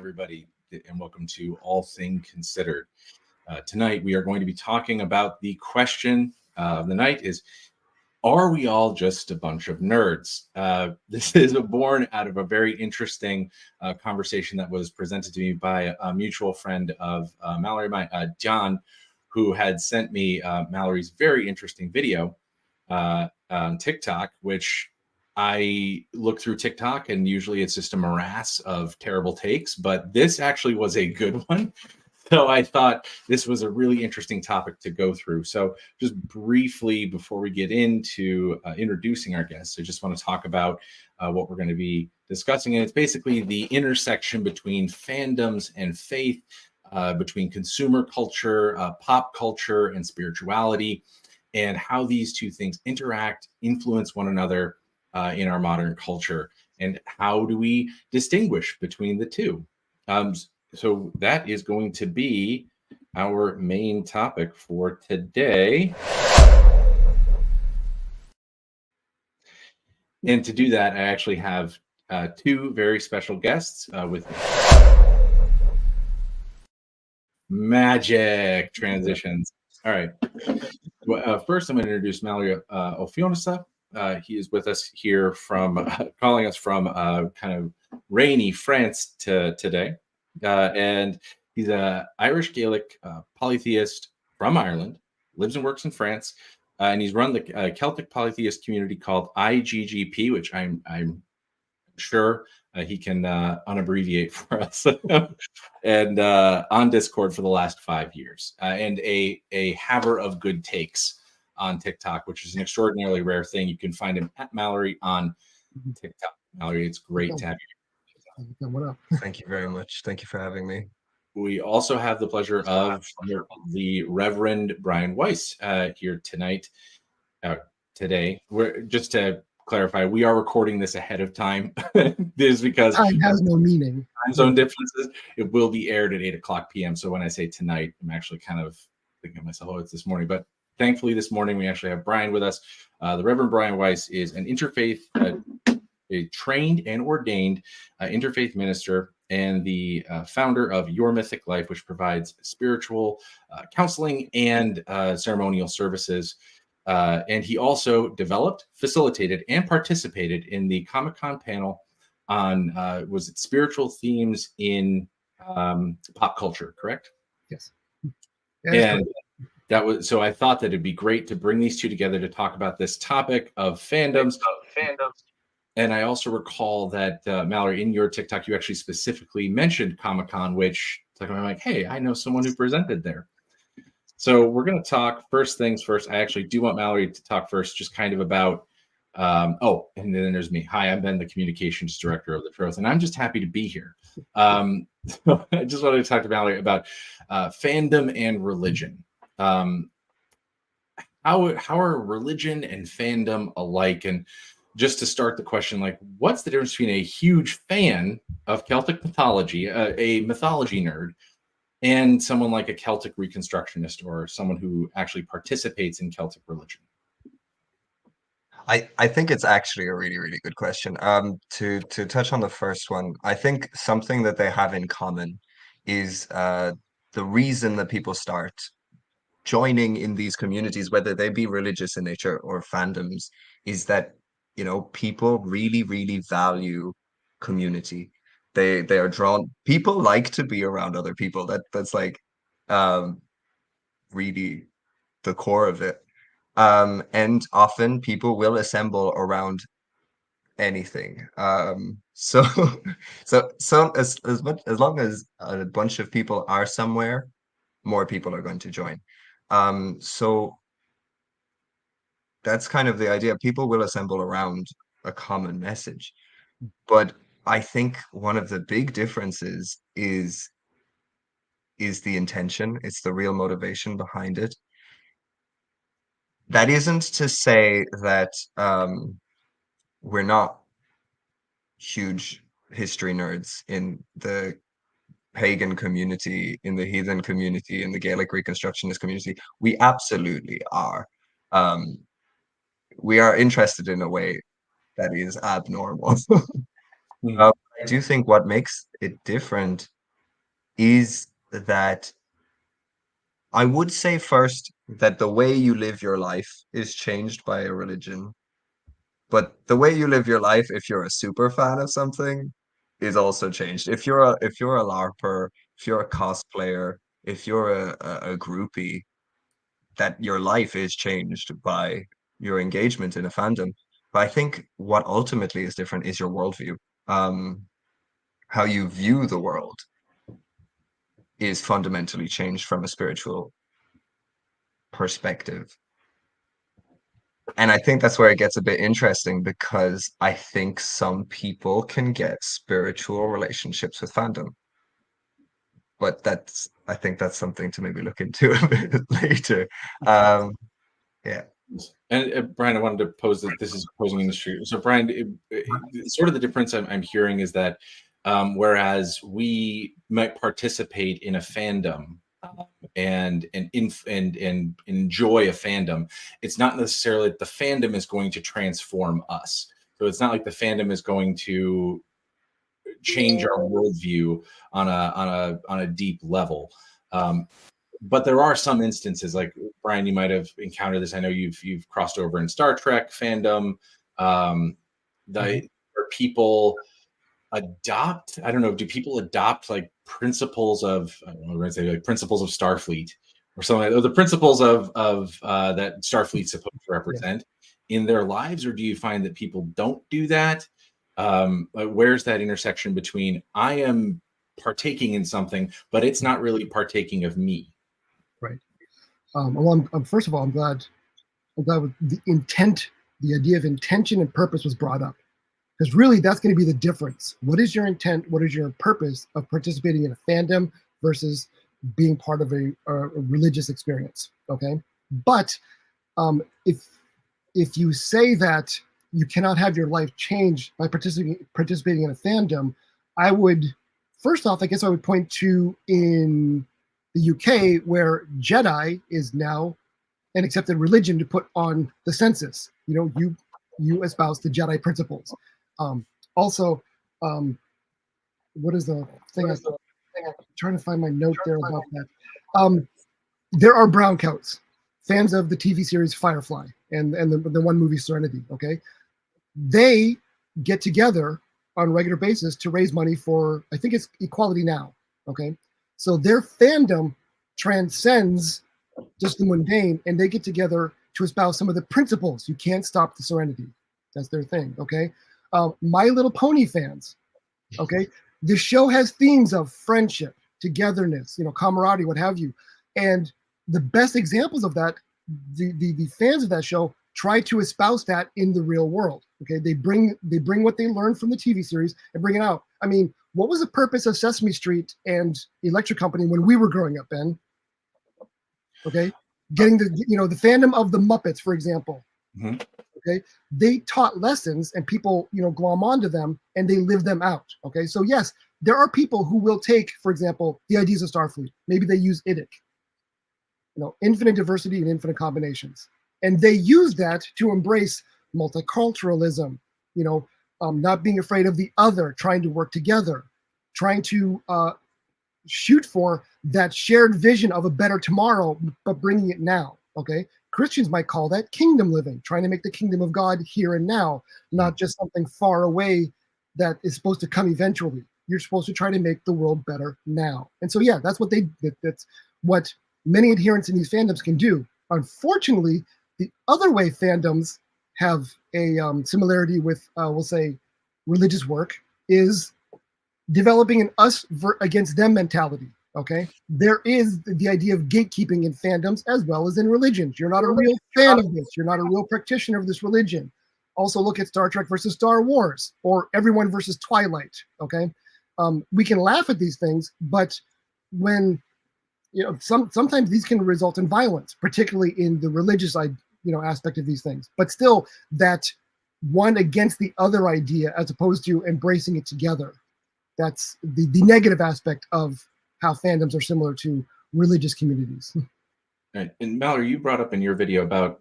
everybody, and welcome to Althing Considered. Tonight, we are going to be talking about the question of the night is, are we all just a bunch of nerds? This is born out of a very interesting conversation that was presented to me by a mutual friend of Mallorey, John, who had sent me Mallorey's very interesting video on TikTok, which I look through TikTok and usually it's just a morass of terrible takes, but this actually was a good one. So I thought this was a really interesting topic to go through. So just briefly, before we get into introducing our guests, I just want to talk about what we're going to be discussing. And it's basically the intersection between fandoms and faith, between consumer culture, pop culture, and spirituality, and how these two things interact, influence one another in our modern culture, and how do we distinguish between the two. So that is going to be our main topic for today. And to do that, I actually have two very special guests with me. Magic transitions. All right. Well, first, I'm going to introduce Mallorey O'Fionnghusa. He is with us here from calling us from kind of rainy France today. And he's an Irish Gaelic polytheist from Ireland, lives and works in France, and he's run the Celtic polytheist community called IGGP, which I'm sure he can unabbreviate for us, and on Discord for the last 5 years, and a haver of good takes on TikTok, which is an extraordinarily rare thing. You can find him at Mallorey on TikTok. Mallorey, it's great to have you. Thank you very much. Thank you for having me. We also have the pleasure of the Reverend Brian Weis here today. We're just to clarify, we are recording this ahead of time. This is because time has no meaning. Time zone differences. It will be aired at 8:00 p.m. So when I say tonight, I'm actually kind of thinking of myself, oh, it's this morning. But thankfully, this morning we actually have Brian with us. The Reverend Brian Weis is an interfaith, a trained and ordained interfaith minister, and the founder of Your Mythic Life, which provides spiritual counseling and ceremonial services. And he also developed, facilitated, and participated in the Comic-Con panel on, was it spiritual themes in pop culture, correct? Yes. And that was, so I thought that it'd be great to bring these two together to talk about this topic of fandoms. And I also recall that, Mallorey, in your TikTok, you actually specifically mentioned Comic-Con, which I'm like, hey, I know someone who presented there. So we're going to talk first things first. I actually do want Mallorey to talk first, just kind of about, and then there's me. Hi, I'm Ben, the communications director of the Troth, and I'm just happy to be here. So I just wanted to talk to Mallorey about fandom and religion. How are religion and fandom alike? And just to start the question, like, what's the difference between a huge fan of Celtic mythology, a mythology nerd, and someone like a Celtic reconstructionist or someone who actually participates in Celtic religion? I think it's actually a really, really good question. To touch on the first one, I think something that they have in common is the reason that people start joining in these communities, whether they be religious in nature or fandoms, is that, you know, people really, really value community. They are drawn. People like to be around other people. That's like really the core of it. And often people will assemble around anything. So as long as a bunch of people are somewhere, more people are going to join. So that's kind of the idea. People will assemble around a common message. But I think one of the big differences is the intention. It's the real motivation behind it. That isn't to say that we're not huge history nerds in the pagan community, in the heathen community, in the Gaelic reconstructionist community. We absolutely are. We are interested in a way that is abnormal. I do think what makes it different is that I would say first that the way you live your life is changed by a religion. But the way you live your life, if you're a super fan of something, is also changed. If you're a LARPer, if you're a cosplayer, if you're a groupie, that your life is changed by your engagement in a fandom. But I think what ultimately is different is your worldview. Um, how you view the world is fundamentally changed from a spiritual perspective. And I think that's where it gets a bit interesting because I think some people can get spiritual relationships with fandom. But I think that's something to maybe look into a bit later. Yeah. And Brian, I wanted to pose that this is posing in the street. So, Brian, sort of the difference I'm hearing is that whereas we might participate in a fandom and enjoy a fandom, it's not necessarily that the fandom is going to transform us. So it's not like the fandom is going to change our worldview on a deep level. But there are some instances, like Brian, you might have encountered this. I know you've crossed over in Star Trek fandom, where people adopt. I don't know. Do people adopt like principles of? I don't know, we're going to say like principles of Starfleet or something, or the principles of that Starfleet's supposed to represent in their lives, or do you find that people don't do that? Where's that intersection between I am partaking in something, but it's not really partaking of me? Right. Well, first of all, I'm glad with the intent, the idea of intention and purpose was brought up, because really that's going to be the difference. What is your intent? What is your purpose of participating in a fandom versus being part of a religious experience? Okay, but if you say that you cannot have your life changed by participating in a fandom, I would first off, I guess I would point to in the UK, where Jedi is now an accepted religion to put on the census. You know, you espouse the Jedi principles. Also, what is the thing? I'm trying to find my note there about that. There are brown coats, fans of the TV series Firefly and the one movie Serenity. Okay, they get together on a regular basis to raise money for, I think it's Equality Now. Okay, so their fandom transcends just the mundane, and they get together to espouse some of the principles. You can't stop the Serenity. That's their thing. Okay, My Little Pony fans. Okay, the show has themes of friendship, togetherness, camaraderie, what have you, and the best examples of that, the fans of that show try to espouse that in the real world. Okay, they bring what they learned from the TV series and bring it out. I mean, what was the purpose of Sesame Street and Electric Company when we were growing up, Ben? Okay, getting the fandom of the Muppets, for example. Mm-hmm. Okay, they taught lessons, and people glom onto them, and they live them out. Okay, so yes, there are people who will take, for example, the ideas of Starfleet. Maybe they use IDIC, infinite diversity and infinite combinations, and they use that to embrace multiculturalism. Not being afraid of the other, trying to work together, trying to shoot for that shared vision of a better tomorrow, but bringing it now. Okay, Christians might call that kingdom living, trying to make the kingdom of God here and now, not just something far away that is supposed to come eventually. You're supposed to try to make the world better now. And so, yeah, that's what many adherents in these fandoms can do. Unfortunately, the other way fandoms have a similarity with, we'll say, religious work is developing an us against them mentality. Okay, there is the idea of gatekeeping in fandoms as well as in religions. You're not a real fan of this. You're not a real practitioner of this religion. Also, look at Star Trek versus Star Wars, or everyone versus Twilight. Okay, we can laugh at these things, but when sometimes these can result in violence, particularly in the religious aspect of these things. But still, that one against the other idea, as opposed to embracing it together. That's the negative aspect of how fandoms are similar to religious communities. And Mallory, you brought up in your video about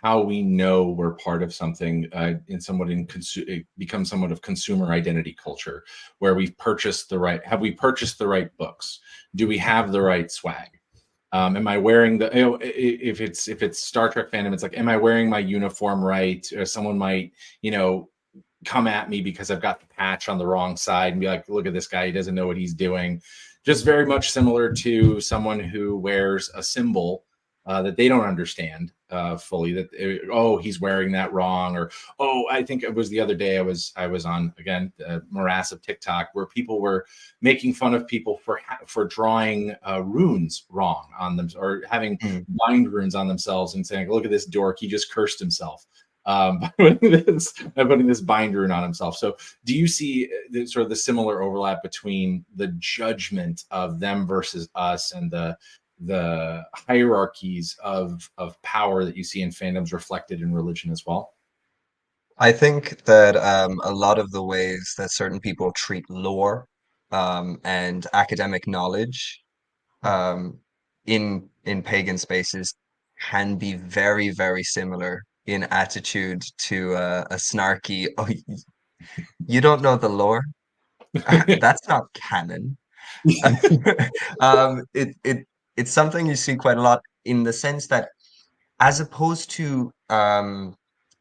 how we know we're part of something it becomes somewhat of consumer identity culture, where we've purchased the right. Have we purchased the right books? Do we have the right swag? Am I wearing the? If it's Star Trek fandom, it's like, am I wearing my uniform right? Or someone might, come at me because I've got the patch on the wrong side and be like, look at this guy, he doesn't know what he's doing. Just very much similar to someone who wears a symbol that they don't understand fully, that he's wearing that wrong, or I think it was the other day I was on, again, the morass of TikTok, where people were making fun of people for drawing runes wrong on them, or having bind runes on themselves, and saying, look at this dork, he just cursed himself by putting this bind rune on himself. So do you see sort of the similar overlap between the judgment of them versus us, and the hierarchies of power that you see in fandoms reflected in religion as well? I think that a lot of the ways that certain people treat lore and academic knowledge in pagan spaces can be very, very similar in attitude to a snarky, you don't know the lore? That's not canon. It's something you see quite a lot, in the sense that, as opposed to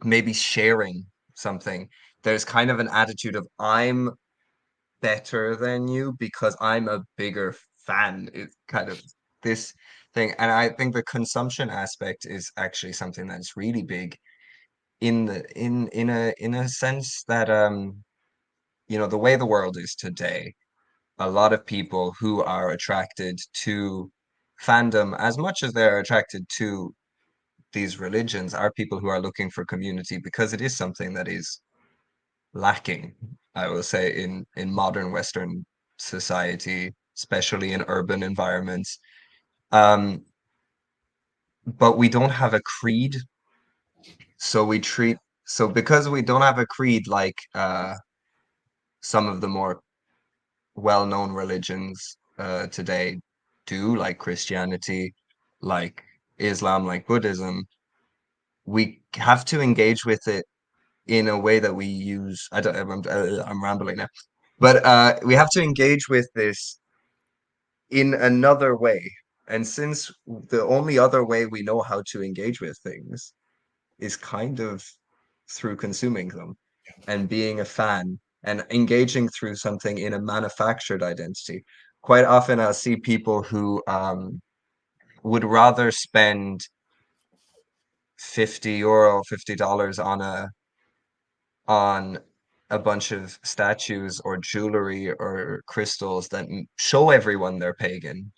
maybe sharing something, there's kind of an attitude of, I'm better than you because I'm a bigger fan. It's kind of this thing. And I think the consumption aspect is actually something that's really big in a sense that the way the world is today, a lot of people who are attracted to fandom as much as they're attracted to these religions are people who are looking for community, because it is something that is lacking, I will say, in modern Western society, especially in urban environments. But we don't have a creed, so because we don't have a creed like some of the more well-known religions today do, like Christianity, like Islam, like Buddhism, we have to engage with it in a way that we use. I'm rambling now, but we have to engage with this in another way. And since the only other way we know how to engage with things is kind of through consuming them and being a fan and engaging through something in a manufactured identity, quite often I'll see people who would rather spend €50, $50 on a bunch of statues or jewelry or crystals that show everyone they're pagan,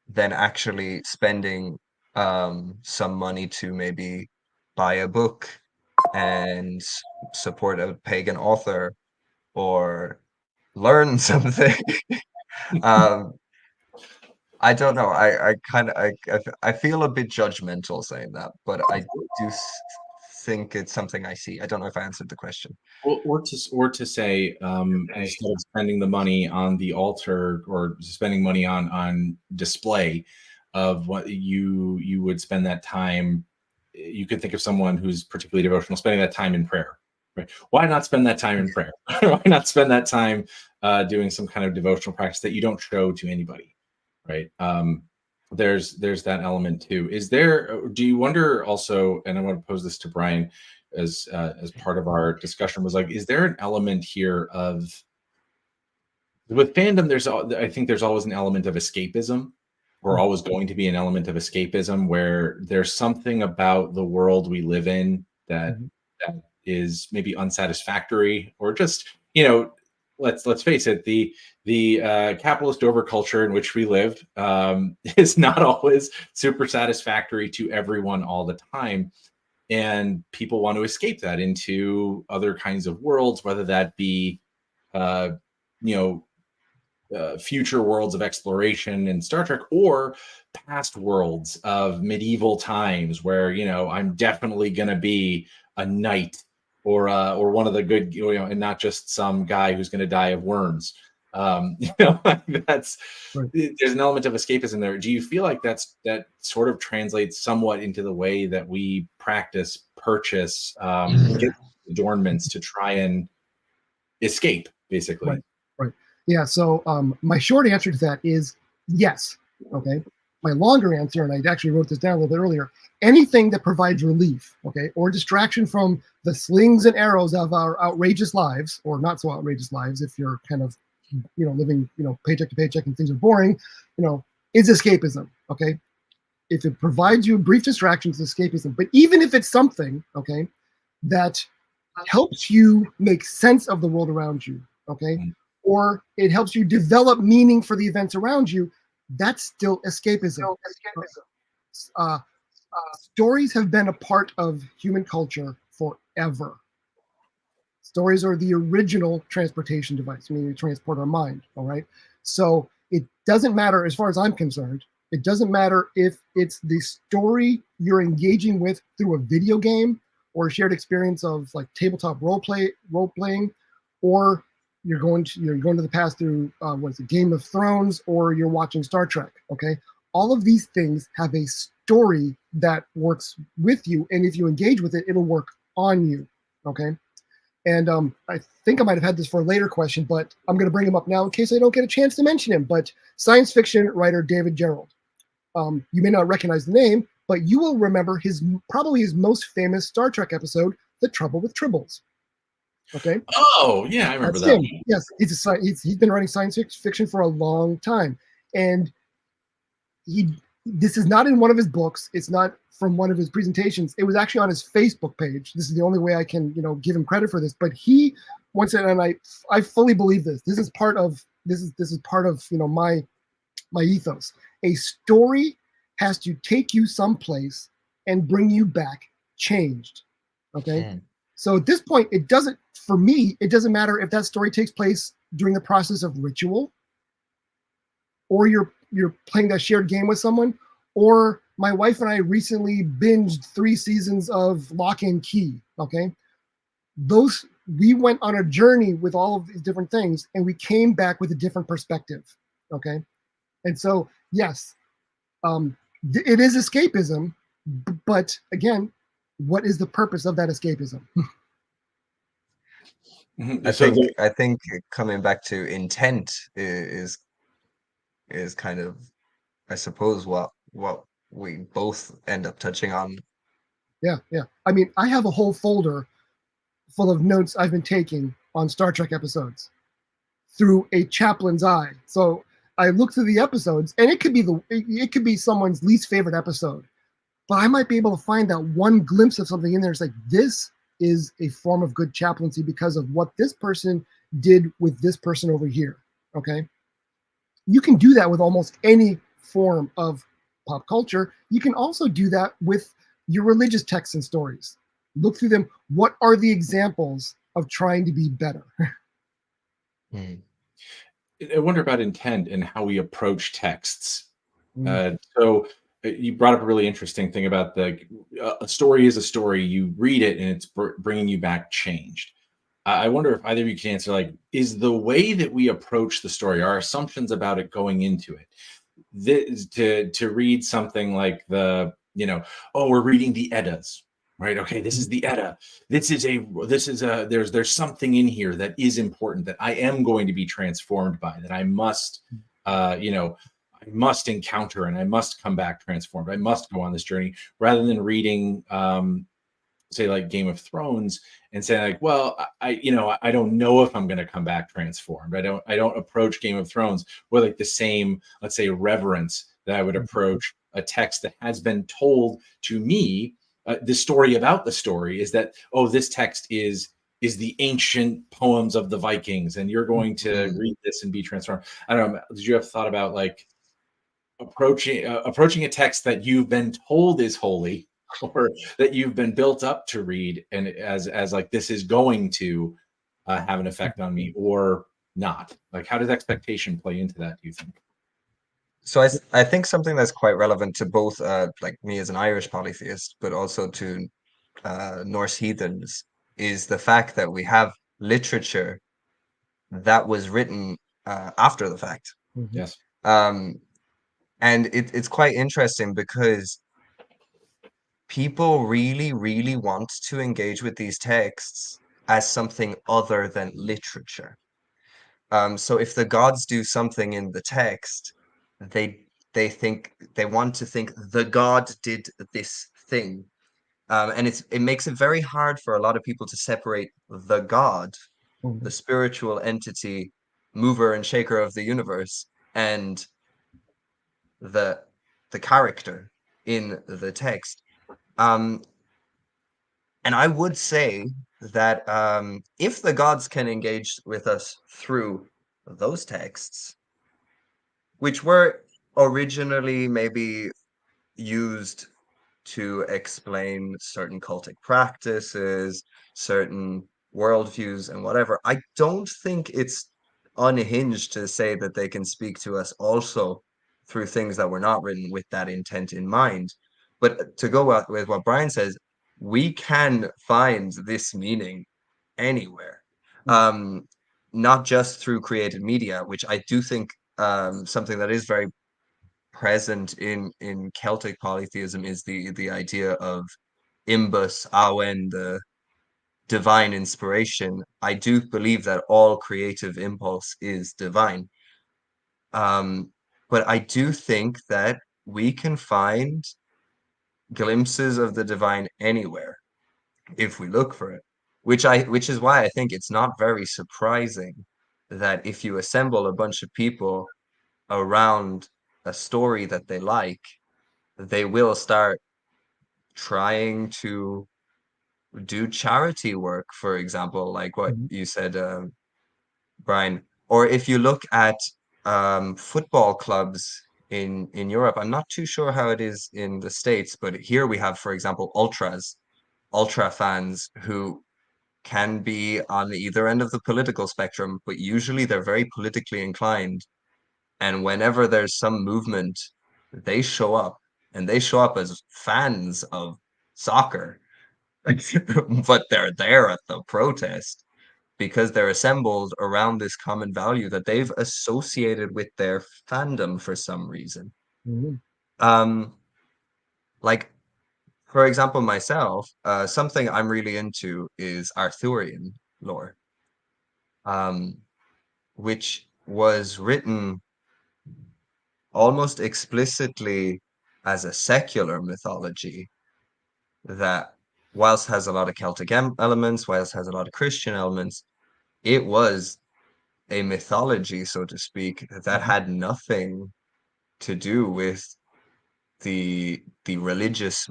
than actually spending some money to maybe buy a book and support a pagan author or learn something. I don't know. I feel a bit judgmental saying that, but I do think it's something I see. I don't know if I answered the question. Or to say, instead of spending the money on the altar, or spending money on display of what you would spend that time, you could think of someone who's particularly devotional spending that time in prayer. Right? Why not spend that time in prayer? Why not spend that time doing some kind of devotional practice that you don't show to anybody? Right? There's that element too. Do you wonder also, and I want to pose this to Brian as part of our discussion, was like, is there an element here of, with fandom, I think there's always an element of escapism, or always going to be an element of escapism, where there's something about the world we live in that is maybe unsatisfactory, or just, let's face it, the capitalist overculture in which we live is not always super satisfactory to everyone all the time, and people want to escape that into other kinds of worlds, whether that be future worlds of exploration in Star Trek, or past worlds of medieval times, where I'm definitely going to be a knight, or one of the good, and not just some guy who's going to die of worms. That's Right. there's an element of escapism there. Do you feel like that sort of translates somewhat into the way that we practice, purchase, get adornments to try and escape, basically? Right. Right. Yeah. So my short answer to that is yes. Okay. My longer answer, and I actually wrote this down a little bit earlier, anything that provides relief, okay, or distraction from the slings and arrows of our outrageous lives, or not so outrageous lives, if you're kind of, living, paycheck to paycheck and things are boring, is escapism, okay? If it provides you brief distractions, it's escapism. But even if it's something, okay, that helps you make sense of the world around you, okay, or it helps you develop meaning for the events around you, that's still escapism. Stories have been a part of human culture forever. Stories are the original transportation device. I mean, we transport our mind, all right? So it doesn't matter, as far as I'm concerned, it doesn't matter if it's the story you're engaging with through a video game or a shared experience of like tabletop role playing, or you're going to the past through Game of Thrones, or you're watching Star Trek. Okay, all of these things have a story that works with you, and if you engage with it, it'll work on you. Okay, and I think I might have had this for a later question, but I'm going to bring him up now in case I don't get a chance to mention him. But science fiction writer David Gerrold. You may not recognize the name, but you will remember probably his most famous Star Trek episode, The Trouble with Tribbles. Okay. Oh, yeah, I remember That's that. him. Yes, he's been writing science fiction for a long time, and this is not in one of his books. It's not from one of his presentations. It was actually on his Facebook page. This is the only way I can give him credit for this. But he once said, and I fully believe this. This is part of my ethos. A story has to take you someplace and bring you back changed. Okay. So at this point, for me, it doesn't matter if that story takes place during the process of ritual, or you're playing that shared game with someone, or my wife and I recently binged 3 seasons of Lock and Key. Okay. We went on a journey with all of these different things, and we came back with a different perspective. Okay. And so, yes, it is escapism, but again, what is the purpose of that escapism? I think coming back to intent is kind of, I suppose, what we both end up touching on. Yeah. I mean, I have a whole folder full of notes I've been taking on Star Trek episodes through a chaplain's eye. So I look through the episodes, and it could be someone's least favorite episode, but I might be able to find that one glimpse of something in there. It's like, this is a form of good chaplaincy because of what this person did with this person over here. Okay. You can do that with almost any form of pop culture. You can also do that with your religious texts and stories. Look through them. What are the examples of trying to be better? I wonder about intent and how we approach texts. So you brought up a really interesting thing about a story is a story. You read it and it's bringing you back changed. I wonder if either of you can answer, like, is the way that we approach the story, our assumptions about it going into it, to read something like we're reading the Eddas, right? Okay, this is the Edda. There's something in here that is important, that I am going to be transformed by, that I must, I must encounter, and I must come back transformed. I must go on this journey, rather than reading, say, like Game of Thrones, and say, like, well, I don't know if I'm going to come back transformed. I don't approach Game of Thrones with like the same, let's say, reverence that I would approach a text that has been told to me. The story about the story is that, this text is the ancient poems of the Vikings, and you're going to read this and be transformed. I don't know. Did you have thought about like approaching a text that you've been told is holy, or that you've been built up to read, and as like, this is going to have an effect on me, or not? Like, how does expectation play into that, do you think? So I think something that's quite relevant to both like me as an Irish polytheist, but also to Norse heathens, is the fact that we have literature that was written after the fact. Yes. And it's quite interesting because people really, really want to engage with these texts as something other than literature. So if the gods do something in the text, they think they want to think the god did this thing. And it makes it very hard for a lot of people to separate the god, the spiritual entity, mover and shaker of the universe, and the character in the text. And I would say that if the gods can engage with us through those texts, which were originally maybe used to explain certain cultic practices, certain worldviews, and whatever, I don't think it's unhinged to say that they can speak to us also through things that were not written with that intent in mind. But to go out with what Brian says, we can find this meaning anywhere, not just through created media, which I do think something that is very present in Celtic polytheism is the idea of imbus awen, the divine inspiration. I do believe that all creative impulse is divine. But I do think that we can find glimpses of the divine anywhere if we look for it, which is why I think it's not very surprising that if you assemble a bunch of people around a story that they like, they will start trying to do charity work, for example, like what you said, Brian. Or if you look at football clubs in Europe, I'm not too sure how it is in the States, but here we have, for example, ultra fans who can be on either end of the political spectrum, but usually they're very politically inclined. And whenever there's some movement, they show up, and they show up as fans of soccer, but they're there at the protest because they're assembled around this common value that they've associated with their fandom for some reason. Like, for example, myself, something I'm really into is Arthurian lore, which was written almost explicitly as a secular mythology that, whilst has a lot of Celtic elements, whilst has a lot of Christian elements, it was a mythology, so to speak, that had nothing to do with the religious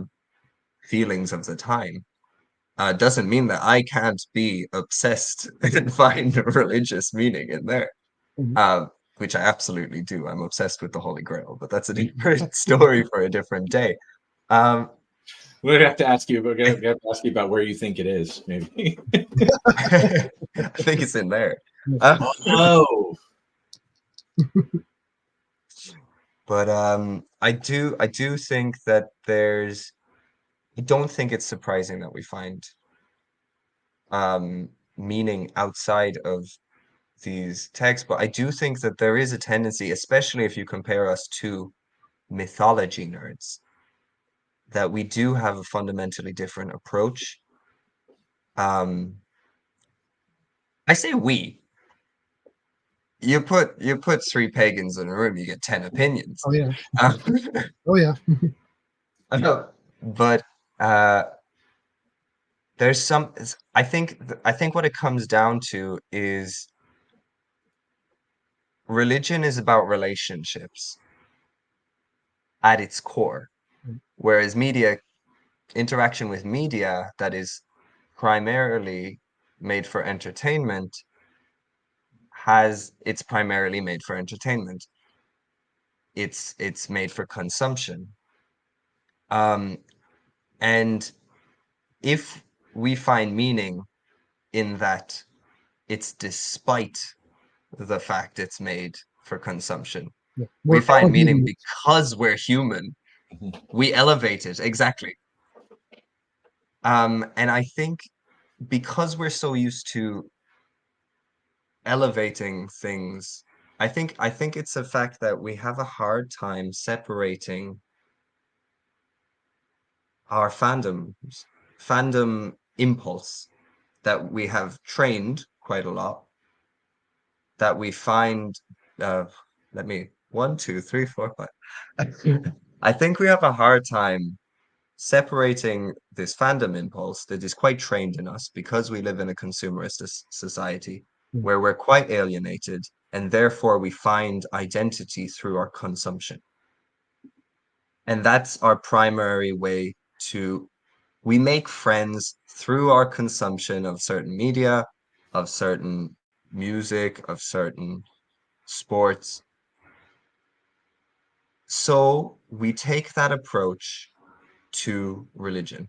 feelings of the time. Doesn't mean that I can't be obsessed and find a religious meaning in there. Which I absolutely do. I'm obsessed with the Holy Grail, but that's a different story for a different day. We're gonna have to ask you. We're gonna have to ask you about where you think it is, maybe. I think it's in there. Oh, But I do think that there's. I don't think it's surprising that we find meaning outside of these texts, but I do think that there is a tendency, especially if you compare us to mythology nerds, that we do have a fundamentally different approach. I say we. You put three pagans in a room, you get 10 opinions. Oh yeah. Oh yeah. But there's some. I think what it comes down to is religion is about relationships at its core, whereas interaction with media that is primarily made for entertainment it's primarily made for entertainment. It's made for consumption. And if we find meaning in that it's despite the fact it's made for consumption, we find meaning because we're human. We elevate it, exactly. And I think because we're so used to elevating things I think it's a fact that we have a hard time separating our fandom impulse that we have trained quite a lot, that we find let me 1, 2, 3, 4, 5. I think we have a hard time separating this fandom impulse that is quite trained in us because we live in a consumerist society where we're quite alienated, and therefore we find identity through our consumption. And that's our primary way to, we make friends through our consumption of certain media, of certain music, of certain sports. So we take that approach to religion.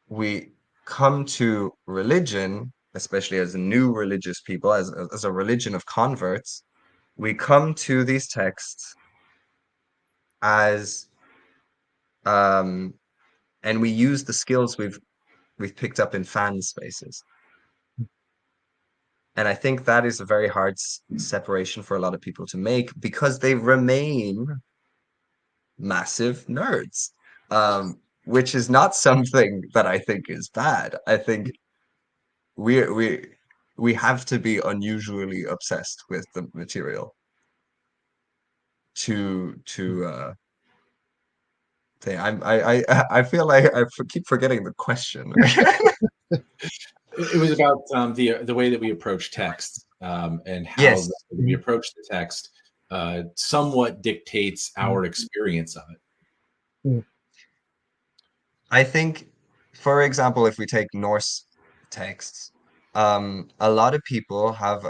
We come to religion, especially as new religious people, as a religion of converts, we come to these texts as and we use the skills we've picked up in fan spaces. And I think that is a very hard separation for a lot of people to make because they remain massive nerds, which is not something that I think is bad. I think we have to be unusually obsessed with the material to say I feel like I keep forgetting the question. It was about the way that we approach text and how Yes. the way we approach the text somewhat dictates our experience of it. I think, for example, if we take Norse texts, a lot of people have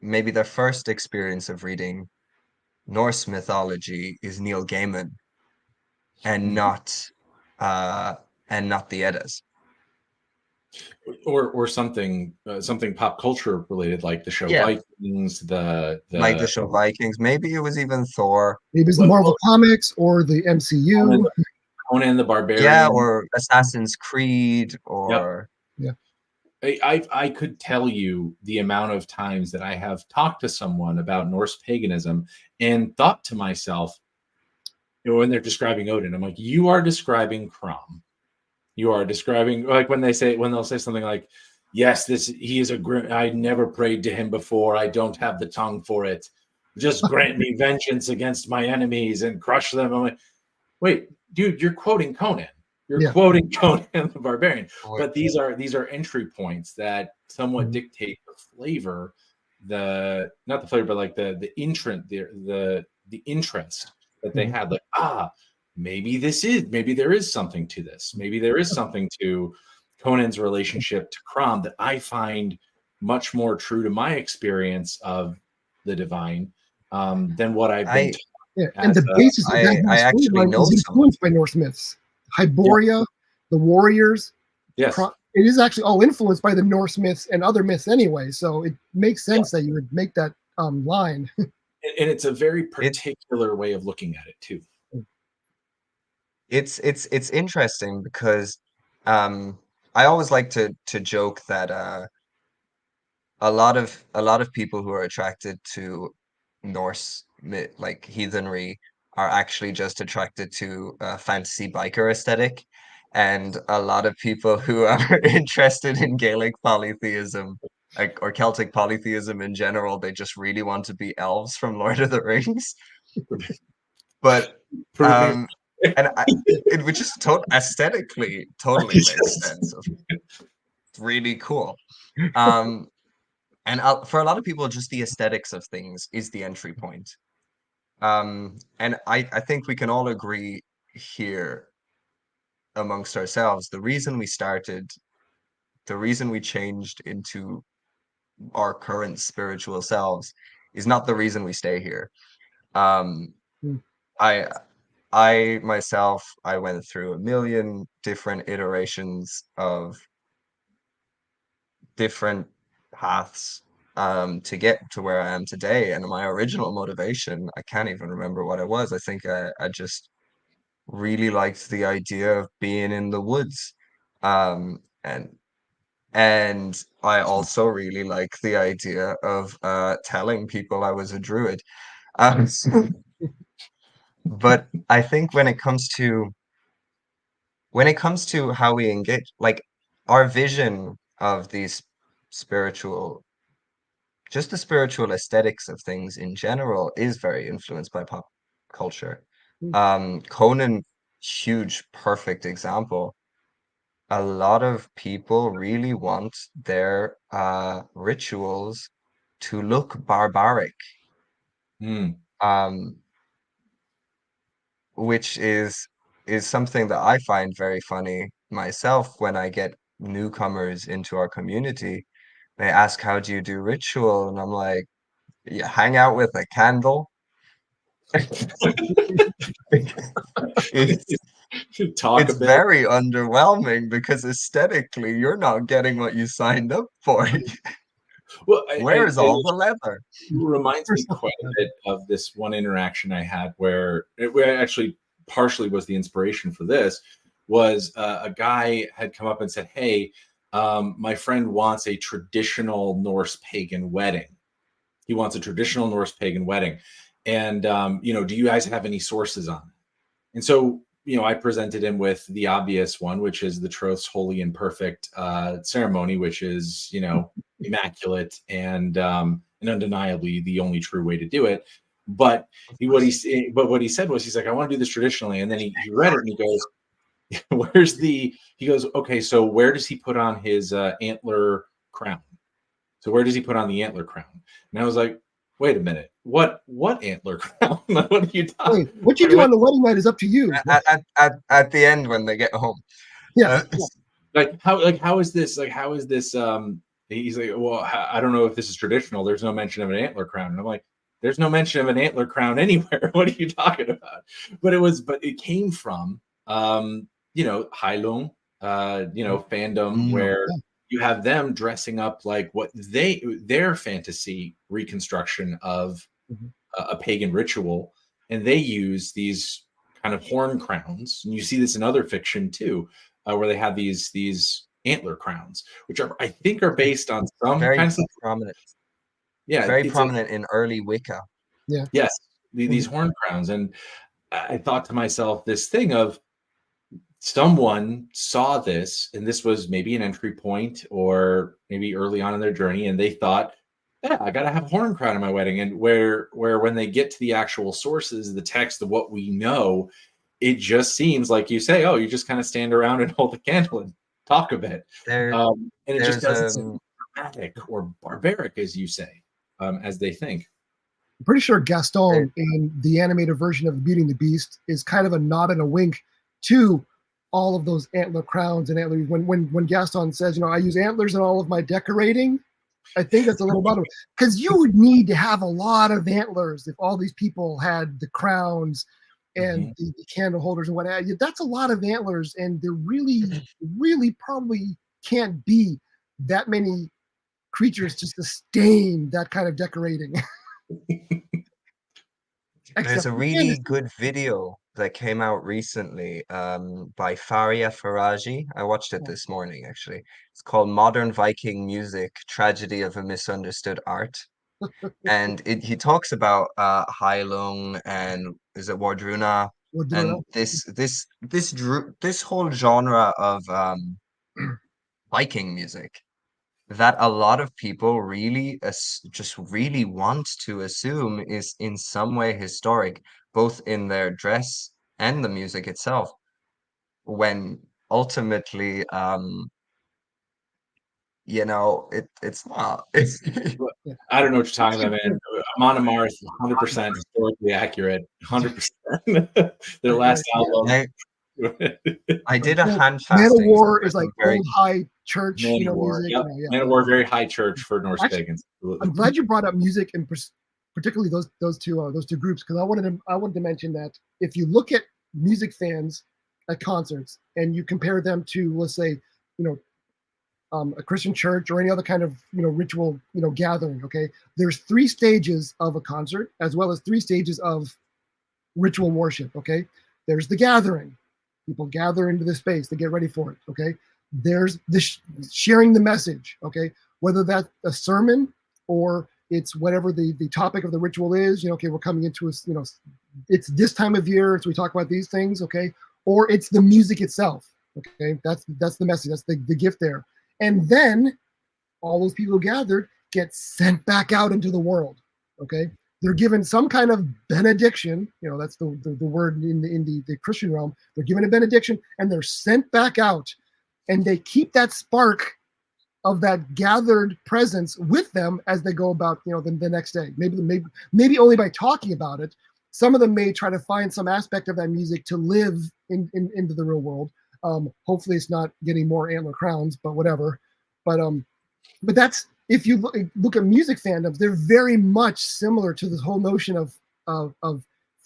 maybe their first experience of reading Norse mythology is Neil Gaiman and not the Eddas. Or something pop culture related, like the show Yeah. Vikings, Like the show Vikings. Maybe it was even Thor. Maybe it's the Marvel Comics or the MCU. Conan the Barbarian. Yeah, or Assassin's Creed, or I could tell you the amount of times that I have talked to someone about Norse paganism and thought to myself, when they're describing Odin, I'm like, you are describing Crom. You are describing, like when they'll say something like, yes, he is I never prayed to him before. I don't have the tongue for it. Just grant me vengeance against my enemies and crush them. I'm like, wait, dude, you're quoting Conan. You're quoting Conan the Barbarian. But these are entry points that somewhat dictate the flavor, not the flavor, but like the interest that they had. Like, maybe there is something to this. Maybe there is something to Conan's relationship to Crom that I find much more true to my experience of the divine than what I've been taught. Yeah, and the basis of that I actually know is influenced by Norse myths. Hyboria, the warriors. Yes. It is actually all influenced by the Norse myths and other myths anyway. So it makes sense that you would make that line. And it's a very particular way of looking at it too. It's interesting because I always like to joke that a lot of people who are attracted to Norse myth, like heathenry, are actually just attracted to fantasy biker aesthetic, and a lot of people who are interested in Gaelic polytheism, or Celtic polytheism in general, they just really want to be elves from Lord of the Rings. But and it would just aesthetically totally makes sense. It's really cool. And for a lot of people, just the aesthetics of things is the entry point. And I think we can all agree here amongst ourselves, the reason we changed into our current spiritual selves is not the reason we stay here. I myself, I went through a million different iterations of different paths to get to where I am today. And my original motivation, I can't even remember what it was. I think I just really liked the idea of being in the woods. And And I also really like the idea of telling people I was a druid. Um, but I think when it comes to how we engage, like our vision of these spiritual, just the spiritual aesthetics of things in general is very influenced by pop culture. Conan, huge, perfect example. A lot of people really want their rituals to look barbaric, Mm. um, which is something that I find very funny myself when I get newcomers into our community. They ask, "How do you do ritual?" And I'm like, "You hang out with a candle." It's Talk a it's bit. very underwhelming because aesthetically you're not getting what you signed up for. Well, Where's and all the leather? reminds me quite a bit of this one interaction I had where actually partially was the inspiration for this was a guy had come up and said, "Hey, my friend wants a traditional Norse pagan wedding. He wants a traditional Norse pagan wedding, and do you guys have any sources on it?" And so, I presented him with the obvious one, which is the Troth's holy and perfect ceremony, which is, immaculate and undeniably the only true way to do it. But what he said was, he's like, "I want to do this traditionally," and then he read it and he goes, he goes, "Okay, so where does he put on his antler crown? So where does he put on the antler crown?" And I was like, "Wait a minute, what antler crown? What are you talking? Wait, what you do on the wedding night is up to you. At the end when they get home. Yeah. How is this he's like, "Well, I don't know if this is traditional. There's no mention of an antler crown." And I'm like, "There's no mention of an antler crown anywhere. What are you talking about?" But it came from Heilung, fandom, where you have them dressing up like what their fantasy reconstruction of a pagan ritual, and they use these kind of horn crowns, and you see this in other fiction too, where they have these antler crowns, which I think are based on some very kind of prominent. Yeah, very prominent in early Wicca. Yeah. Yes, these horn crowns, and I thought to myself this thing of someone saw this, and this was maybe an entry point or maybe early on in their journey, and they thought, "Yeah, I got to have a horn crown in my wedding." And where when they get to the actual sources, the text of what we know, it just seems like you say, "Oh, you just kind of stand around and hold the candle and talk a bit," and it just doesn't seem dramatic or barbaric, as you say, as they think. I'm pretty sure Gaston in the animated version of Beauty and the Beast is kind of a nod and a wink to all of those antler crowns and antlers. When Gaston says, "I use antlers in all of my decorating," I think that's a little bit because you would need to have a lot of antlers if all these people had the crowns and the candle holders and whatnot. That's a lot of antlers, and there really probably can't be that many creatures to sustain that kind of decorating. There's a really good video that came out recently by Faria Faraji. I watched it this morning, actually. It's called Modern Viking Music, Tragedy of a Misunderstood Art. And he talks about Heilung and is it Wardruna? And this whole genre of Viking music that a lot of people really just really want to assume is in some way historic, both in their dress and the music itself, when ultimately it's not. I don't know what you're talking about, man. Amon Amarth is 100% historically accurate. 100%. Their last album. I did a hand Man of fasting. War is like old high church, Man of War, music. Yep. Man of War, very high church for Norse pagans. I'm glad you brought up music and particularly those two groups, because I wanted to mention that if you look at music fans at concerts and you compare them to, let's say, a Christian church or any other kind of ritual gathering. Okay, there's 3 stages of a concert as well as 3 stages of ritual worship. Okay, there's the gathering. People gather into the space, they get ready for it. Okay, there's the sharing the message, okay, whether that's a sermon or it's whatever the topic of the ritual is. Okay, we're coming into a, it's this time of year, so we talk about these things, okay, or it's the music itself, okay. That's the message, that's the gift there. And then all those people who gathered get sent back out into the world, okay. They're given some kind of benediction, that's the word in the Christian realm. They're given a benediction and they're sent back out, and they keep that spark of that gathered presence with them as they go about, the next day. Maybe only by talking about it. Some of them may try to find some aspect of that music to live into the real world. Hopefully it's not getting more antler crowns, but whatever. But that's, if you look at music fandoms, they're very much similar to this whole notion of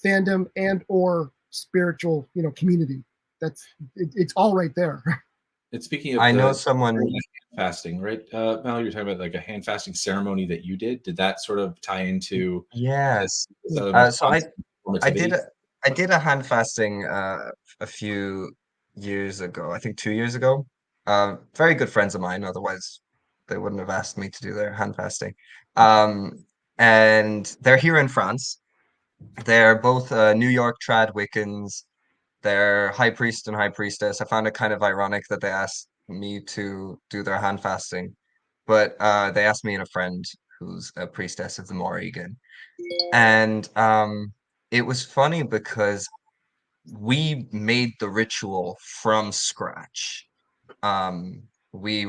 fandom and or spiritual, community. It's all right there. And speaking of, I know someone fasting, right? Mal, you're talking about like a hand fasting ceremony that you did. Did that sort of tie into? Yes. So I did a hand fasting a few years ago. I think 2 years ago. Very good friends of mine. Otherwise, they wouldn't have asked me to do their hand fasting. And they're here in France. They're both New York trad Wiccans. They're high priest and high priestess. I found it kind of ironic that they asked me to do their hand fasting, but they asked me and a friend who's a priestess of the Moragan. And it was funny because we made the ritual from scratch. We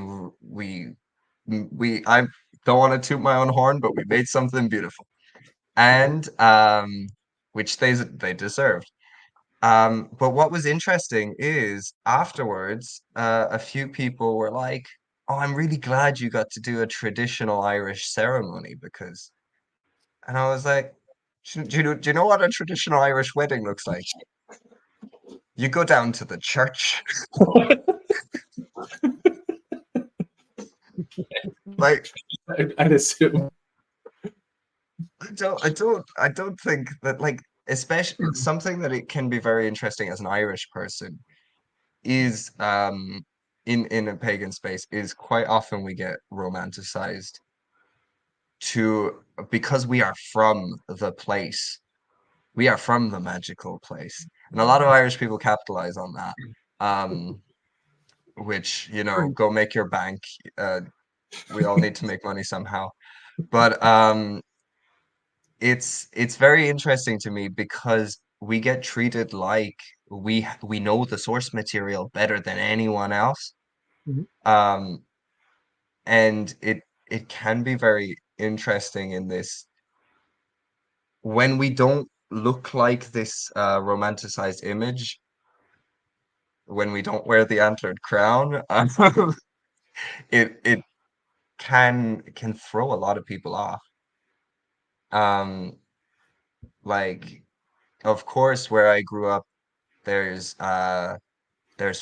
I don't want to toot my own horn, but we made something beautiful, and which they deserved. But what was interesting is afterwards, a few people were like, "Oh, I'm really glad you got to do a traditional Irish ceremony because," and I was like, do you know what a traditional Irish wedding looks like? You go down to the church." Like, I'd assume. I don't think that, like, especially something that it can be very interesting as an Irish person is in a pagan space is quite often we get romanticized because we are from the place. We are from the magical place. And a lot of Irish people capitalize on that. Which, go make your bank. We all need to make money somehow. But it's very interesting to me because we get treated like we know the source material better than anyone else. Mhm. And it can be very interesting in this when we don't look like this romanticized image, when we don't wear the antlered crown. It can throw a lot of people off. Like, of course, where I grew up, there's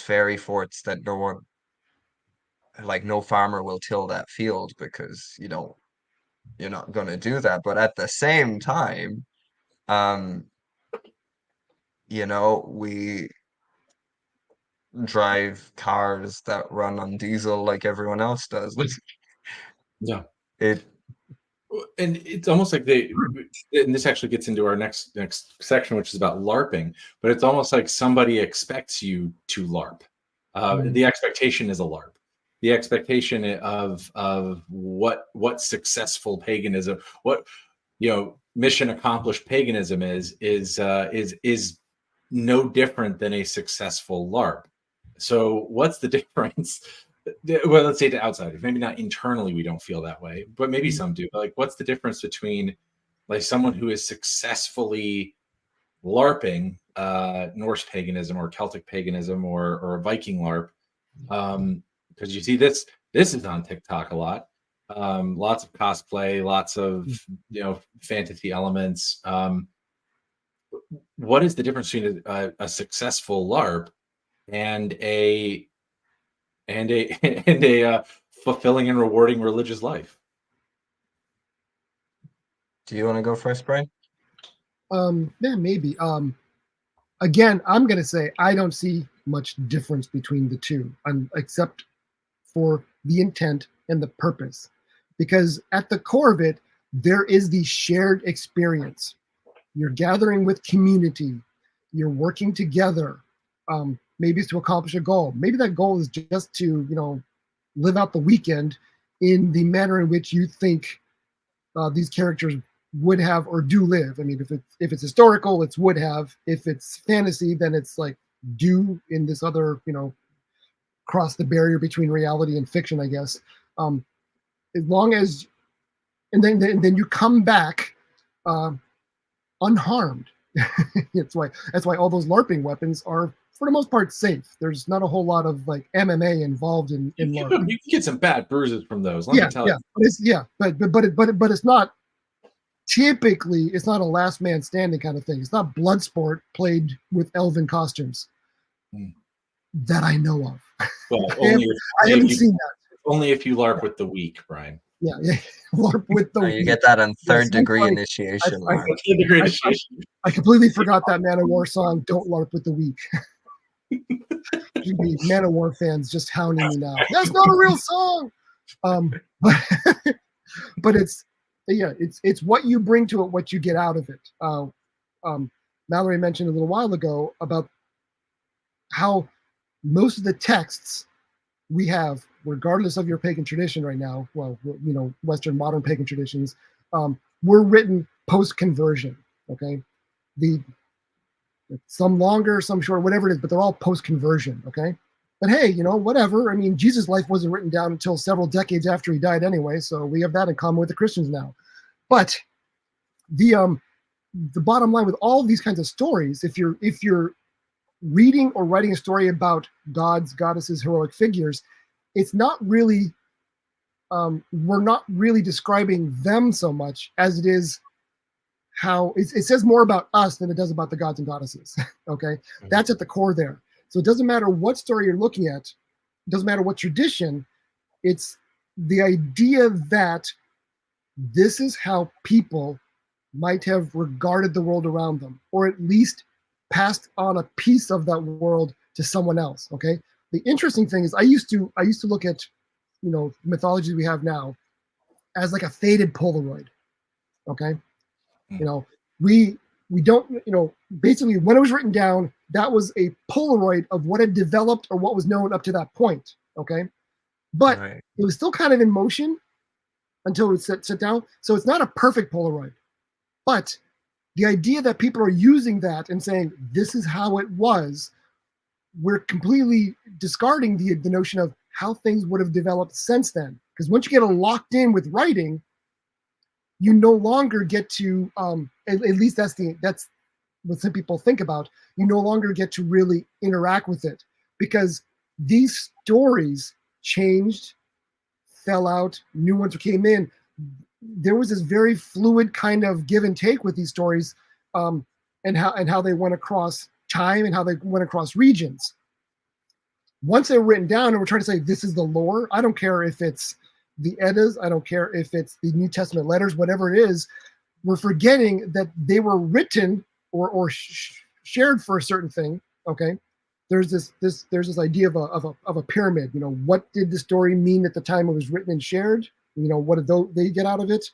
fairy forts that no farmer will till that field because you're not going to do that. But at the same time, we drive cars that run on diesel like everyone else does. Yeah. And it's almost like and this actually gets into our next section, which is about LARPing, but it's almost like somebody expects you to LARP. The expectation is a LARP. The expectation of what successful paganism, what mission accomplished paganism is no different than a successful LARP. So what's the difference? Well, let's say to outsiders, maybe not internally we don't feel that way, but maybe some do. Like, what's the difference between like someone who is successfully LARPing Norse paganism or Celtic paganism or a Viking LARP? Because you see this is on TikTok a lot. Lots of cosplay, lots of fantasy elements. What is the difference between a successful LARP and a fulfilling and rewarding religious life? Do you want to go first, Brian? Yeah, maybe. Again, I'm gonna say I don't see much difference between the two, except for the intent and the purpose. Because at the core of it, there is the shared experience. You're gathering with community. You're working together. Maybe it's to accomplish a goal. Maybe that goal is just to, live out the weekend in the manner in which you think these characters would have or do live. I mean, if it's historical, it's would have. If it's fantasy, then it's like do in this other, cross the barrier between reality and fiction, I guess. As long as, and then you come back unharmed. That's why all those LARPing weapons are, for the most part, safe. There's not a whole lot of like MMA involved in LARP. You can get some bad bruises from those. Let me tell you. But it's not typically. It's not a last man standing kind of thing. It's not Bloodsport played with elven costumes that I know of. Well, I haven't seen that. Only if you LARP with the weak, Brian. Yeah, LARP with the weak. You get that on third degree initiation. I completely forgot that Man of War song. Don't LARP with the weak. Man of War fans just hounding me now. That's not a real song. But it's what you bring to it, what you get out of it. Mallory mentioned a little while ago about how most of the texts we have, regardless of your pagan tradition right now, well, Western modern pagan traditions, were written post-conversion. Okay, some longer, some short, whatever it is, but they're all post-conversion. Okay, but hey, whatever. I mean, Jesus' life wasn't written down until several decades after he died anyway, so we have that in common with the Christians now. But the bottom line with all these kinds of stories, if you're reading or writing a story about gods, goddesses, heroic figures, it's not really, we're not really describing them so much as it is how it says more about us than it does about the gods and goddesses. Okay, that's at the core there. So it doesn't matter what story you're looking at, it doesn't matter what tradition, it's the idea that this is how people might have regarded the world around them, or at least passed on a piece of that world to someone else. Okay. The interesting thing is I used to look at, mythologies we have now as like a faded Polaroid. Okay. We don't, basically when it was written down, that was a Polaroid of what had developed or what was known up to that point. Okay. But It was still kind of in motion until it sit down. So it's not a perfect Polaroid, but the idea that people are using that and saying, this is how it was, we're completely discarding the notion of how things would have developed since then. Because once you get locked in with writing, you no longer get to, at least that's what some people think about, you no longer get to really interact with it. Because these stories changed, fell out, new ones came in. There was this very fluid kind of give and take with these stories, and how they went across time and how they went across regions. Once they're written down and we're trying to say this is the lore, I don't care if it's the Eddas, I don't care if it's the New Testament letters, whatever it is, we're forgetting that they were written or shared for a certain thing. Okay, there's this idea of a pyramid. What did the story mean at the time it was written and shared? What did they get out of it?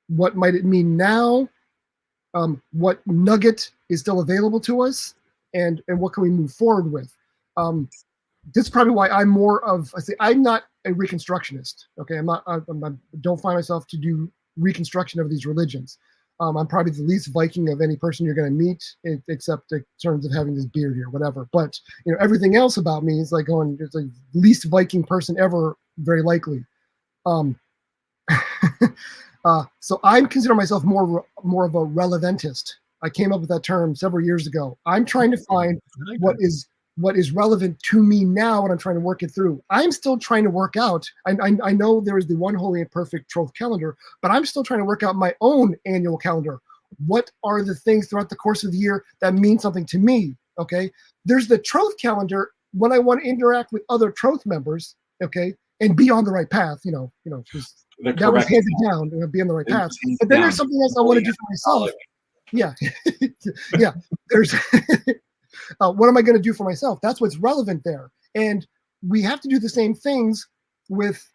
What might it mean now? What nugget is still available to us, and what can we move forward with? This is probably why I'm not a reconstructionist. Okay, I don't find myself to do reconstruction of these religions. I'm probably the least Viking of any person you're going to meet, except in terms of having this beard here, whatever. But everything else about me is like it's like least Viking person ever, very likely. So I'm consider myself more of a relevantist. I came up with that term several years ago. I'm trying to find what is relevant to me now, and I'm trying to work it through. I'm still trying to work out. I know there is the one holy and perfect Troth calendar, but I'm still trying to work out my own annual calendar. What are the things throughout the course of the year that mean something to me? Okay, there's the Troth calendar when I want to interact with other Troth members. Okay, and be on the right path. Because that was handed down, be on the right path. But then there's something else I want to do for myself. Yeah, yeah. What am I going to do for myself? That's what's relevant there. And we have to do the same things with,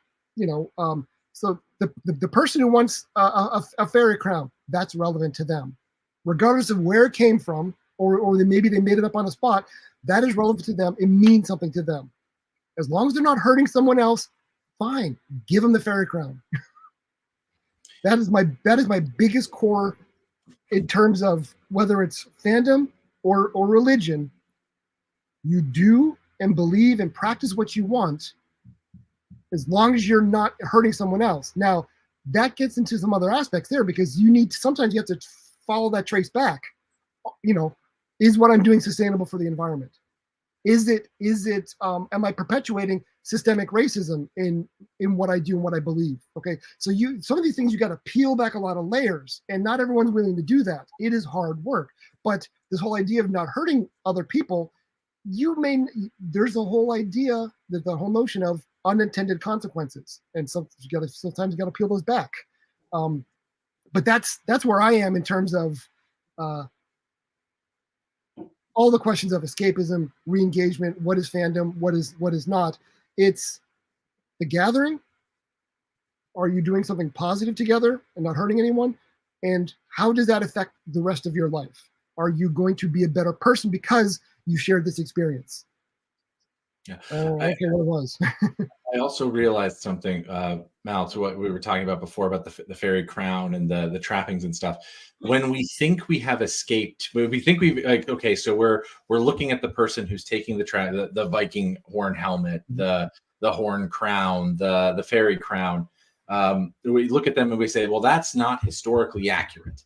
so the person who wants a fairy crown, that's relevant to them, regardless of where it came from, or maybe they made it up on the spot. That is relevant to them. It means something to them. As long as they're not hurting someone else, fine, give them the fairy crown. That is my biggest core in terms of whether it's fandom or religion. You do and believe and practice what you want, as long as you're not hurting someone else. Now, that gets into some other aspects there, because sometimes you have to follow that trace back. Is what I'm doing sustainable for the environment? Is it am I perpetuating systemic racism in what I do and what I believe? Okay, so some of these things you got to peel back a lot of layers, and not everyone's willing to do that. It is hard work, but this whole idea of not hurting other people, there's a whole idea, that the whole notion of unintended consequences, and sometimes you got to peel those back. But that's where I am in terms of all the questions of escapism, re-engagement, what is fandom, what is not. It's the gathering. Are you doing something positive together and not hurting anyone? And how does that affect the rest of your life? Are you going to be a better person because you shared this experience? Yeah. Okay, what it was. I also realized something, Mal, to what we were talking about before about the fairy crown and the trappings and stuff. When we think we have escaped, we think we've okay, so we're looking at the person who's taking the Viking horn helmet, the horn crown, the fairy crown. We look at them and we say, well, that's not historically accurate.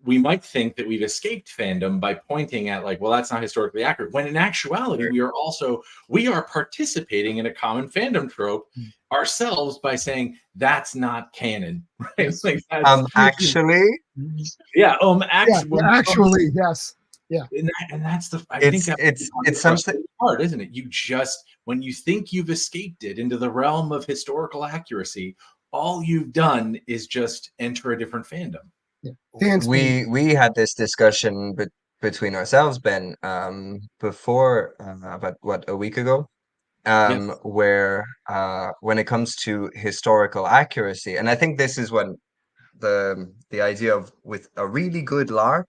We might think that we've escaped fandom by pointing at well, that's not historically accurate, when in actuality we are participating in a common fandom trope ourselves by saying that's not canon, right? Actually, actually, yes, yeah. And that's it's something hard, isn't it? You just, when you think you've escaped it into the realm of historical accuracy, all you've done is just enter a different fandom. Yeah. We had this discussion between ourselves, Ben, before about a week ago, where when it comes to historical accuracy, and I think this is when the idea of, with a really good LARP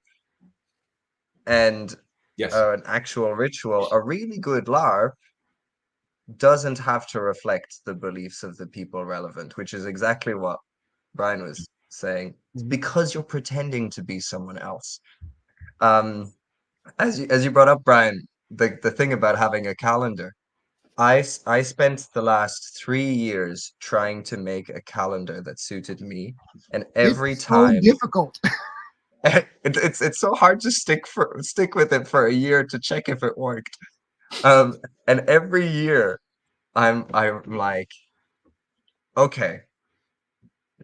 and an actual ritual, a really good LARP doesn't have to reflect the beliefs of the people relevant, which is exactly what Brian was saying. It's because you're pretending to be someone else. As you brought up, Brian, the thing about having a calendar, I spent the last 3 years trying to make a calendar that suited me, and every time so difficult. it's so hard to stick with it for a year to check if it worked. And every year I'm like, okay,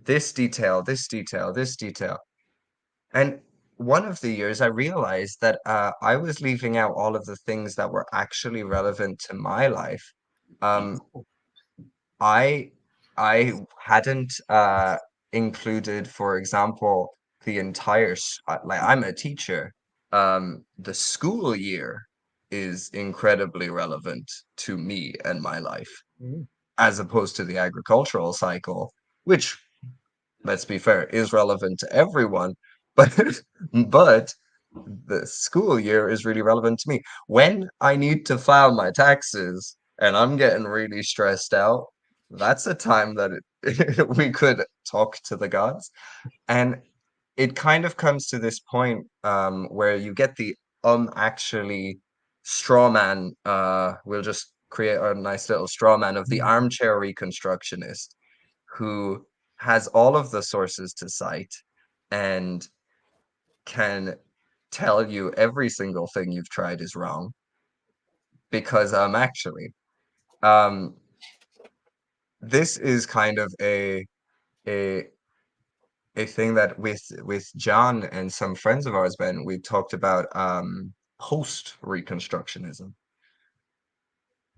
this detail, this detail, this detail. And one of the years I realized that I was leaving out all of the things that were actually relevant to my life. I hadn't included, for example, the entire I'm a teacher. The school year is incredibly relevant to me and my life, as opposed to the agricultural cycle, which, let's be fair, is relevant to everyone, but the school year is really relevant to me. When I need to file my taxes and I'm getting really stressed out, that's a time that we could talk to the gods. And it kind of comes to this point where you get the actually straw man. We'll just create a nice little straw man of the armchair reconstructionist who has all of the sources to cite and can tell you every single thing you've tried is wrong, because actually this is kind of a thing that with John and some friends of ours, Ben, we talked about post reconstructionism.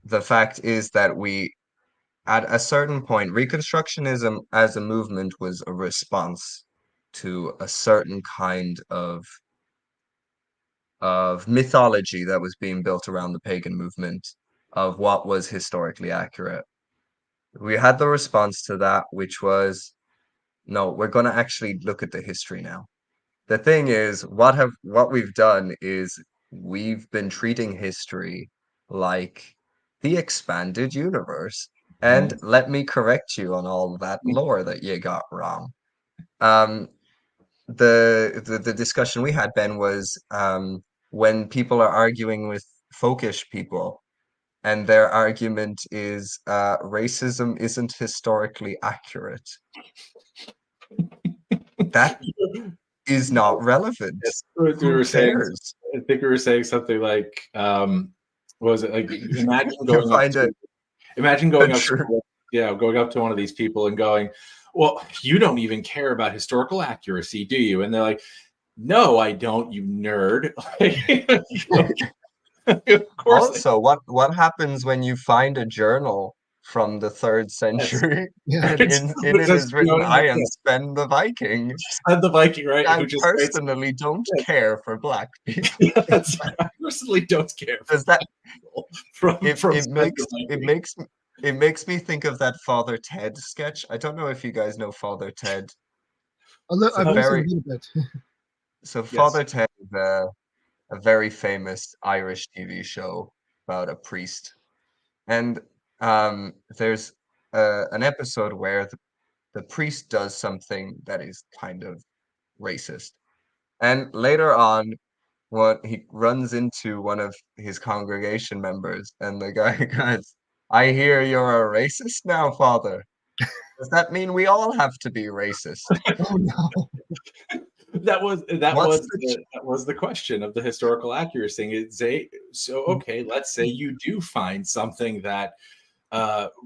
The fact is that we, at a certain point, reconstructionism as a movement was a response to a certain kind of of mythology that was being built around the pagan movement of what was historically accurate. We had the response to that, which was, no, we're going to actually look at the history now. The thing is, what we've done is we've been treating history like the expanded universe. And let me correct you on all that lore that you got wrong. The discussion we had, Ben, was when people are arguing with folkish people, and their argument is racism isn't historically accurate. That is not relevant. Yes, Who cares? I think we were saying something like, what was it like? Imagine going up to one of these people and going, "Well, you don't even care about historical accuracy, do you?" And they're like, "No, I don't, you nerd." Of course. Also, what happens when you find a journal from the 3rd century? Yeah. And in it is written, "I am Sven the Viking." Sven the Viking, right? I personally don't care for black people. I personally don't care. Does that? It makes me think of that Father Ted sketch. I don't know if you guys know Father Ted. I've listened a bit. So Father Ted is a very famous Irish TV show about a priest, and there's an episode where the priest does something that is kind of racist, and later on, he runs into one of his congregation members, and the guy goes, "I hear you're a racist now, Father. Does that mean we all have to be racist?" Oh no. That was the question of the historical accuracy. Okay, let's say you do find something that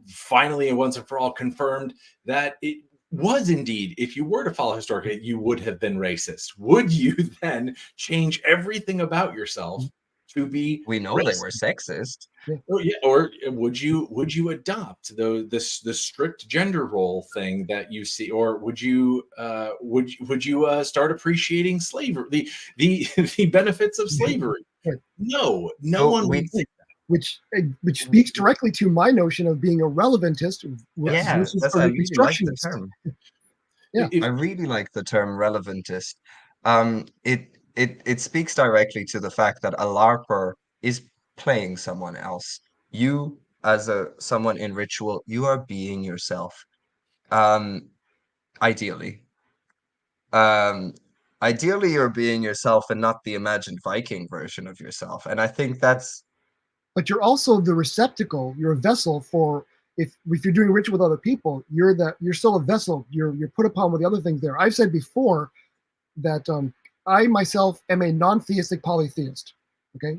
finally and once and for all confirmed that it was indeed, if you were to follow historically, you would have been racist. Would you then change everything about yourself to be? We know racist? They were sexist. Oh, yeah. Or would you adopt the strict gender role thing that you see, or would you start appreciating slavery, the benefits of slavery? No, one would think that. Which speaks directly to my notion of being a relevantist versus a reconstructionist. I really like the term relevantist. It speaks directly to the fact that a LARPer is playing someone else. You, as someone in ritual, you are being yourself. Ideally, you're being yourself and not the imagined Viking version of yourself. And I think that's. But you're also the receptacle. You're a vessel for if you're doing ritual with other people. You're still a vessel. You're put upon with the other things there. I've said before that I myself am a non-theistic polytheist. Okay,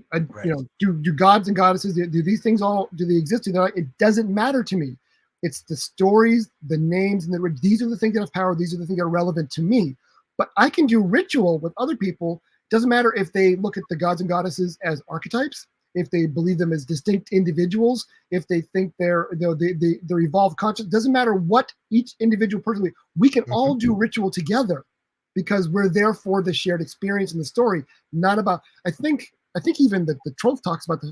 do gods and goddesses, do these things all, do they exist? It doesn't matter to me. It's the stories, the names, and these are the things that have power. These are the things that are relevant to me. But I can do ritual with other people. Doesn't matter if they look at the gods and goddesses as archetypes, if they believe them as distinct individuals, if they think they're evolved conscious. Doesn't matter what each individual person. We can all do ritual together because we're there for the shared experience and the story. Not about. I think even the Troth talks about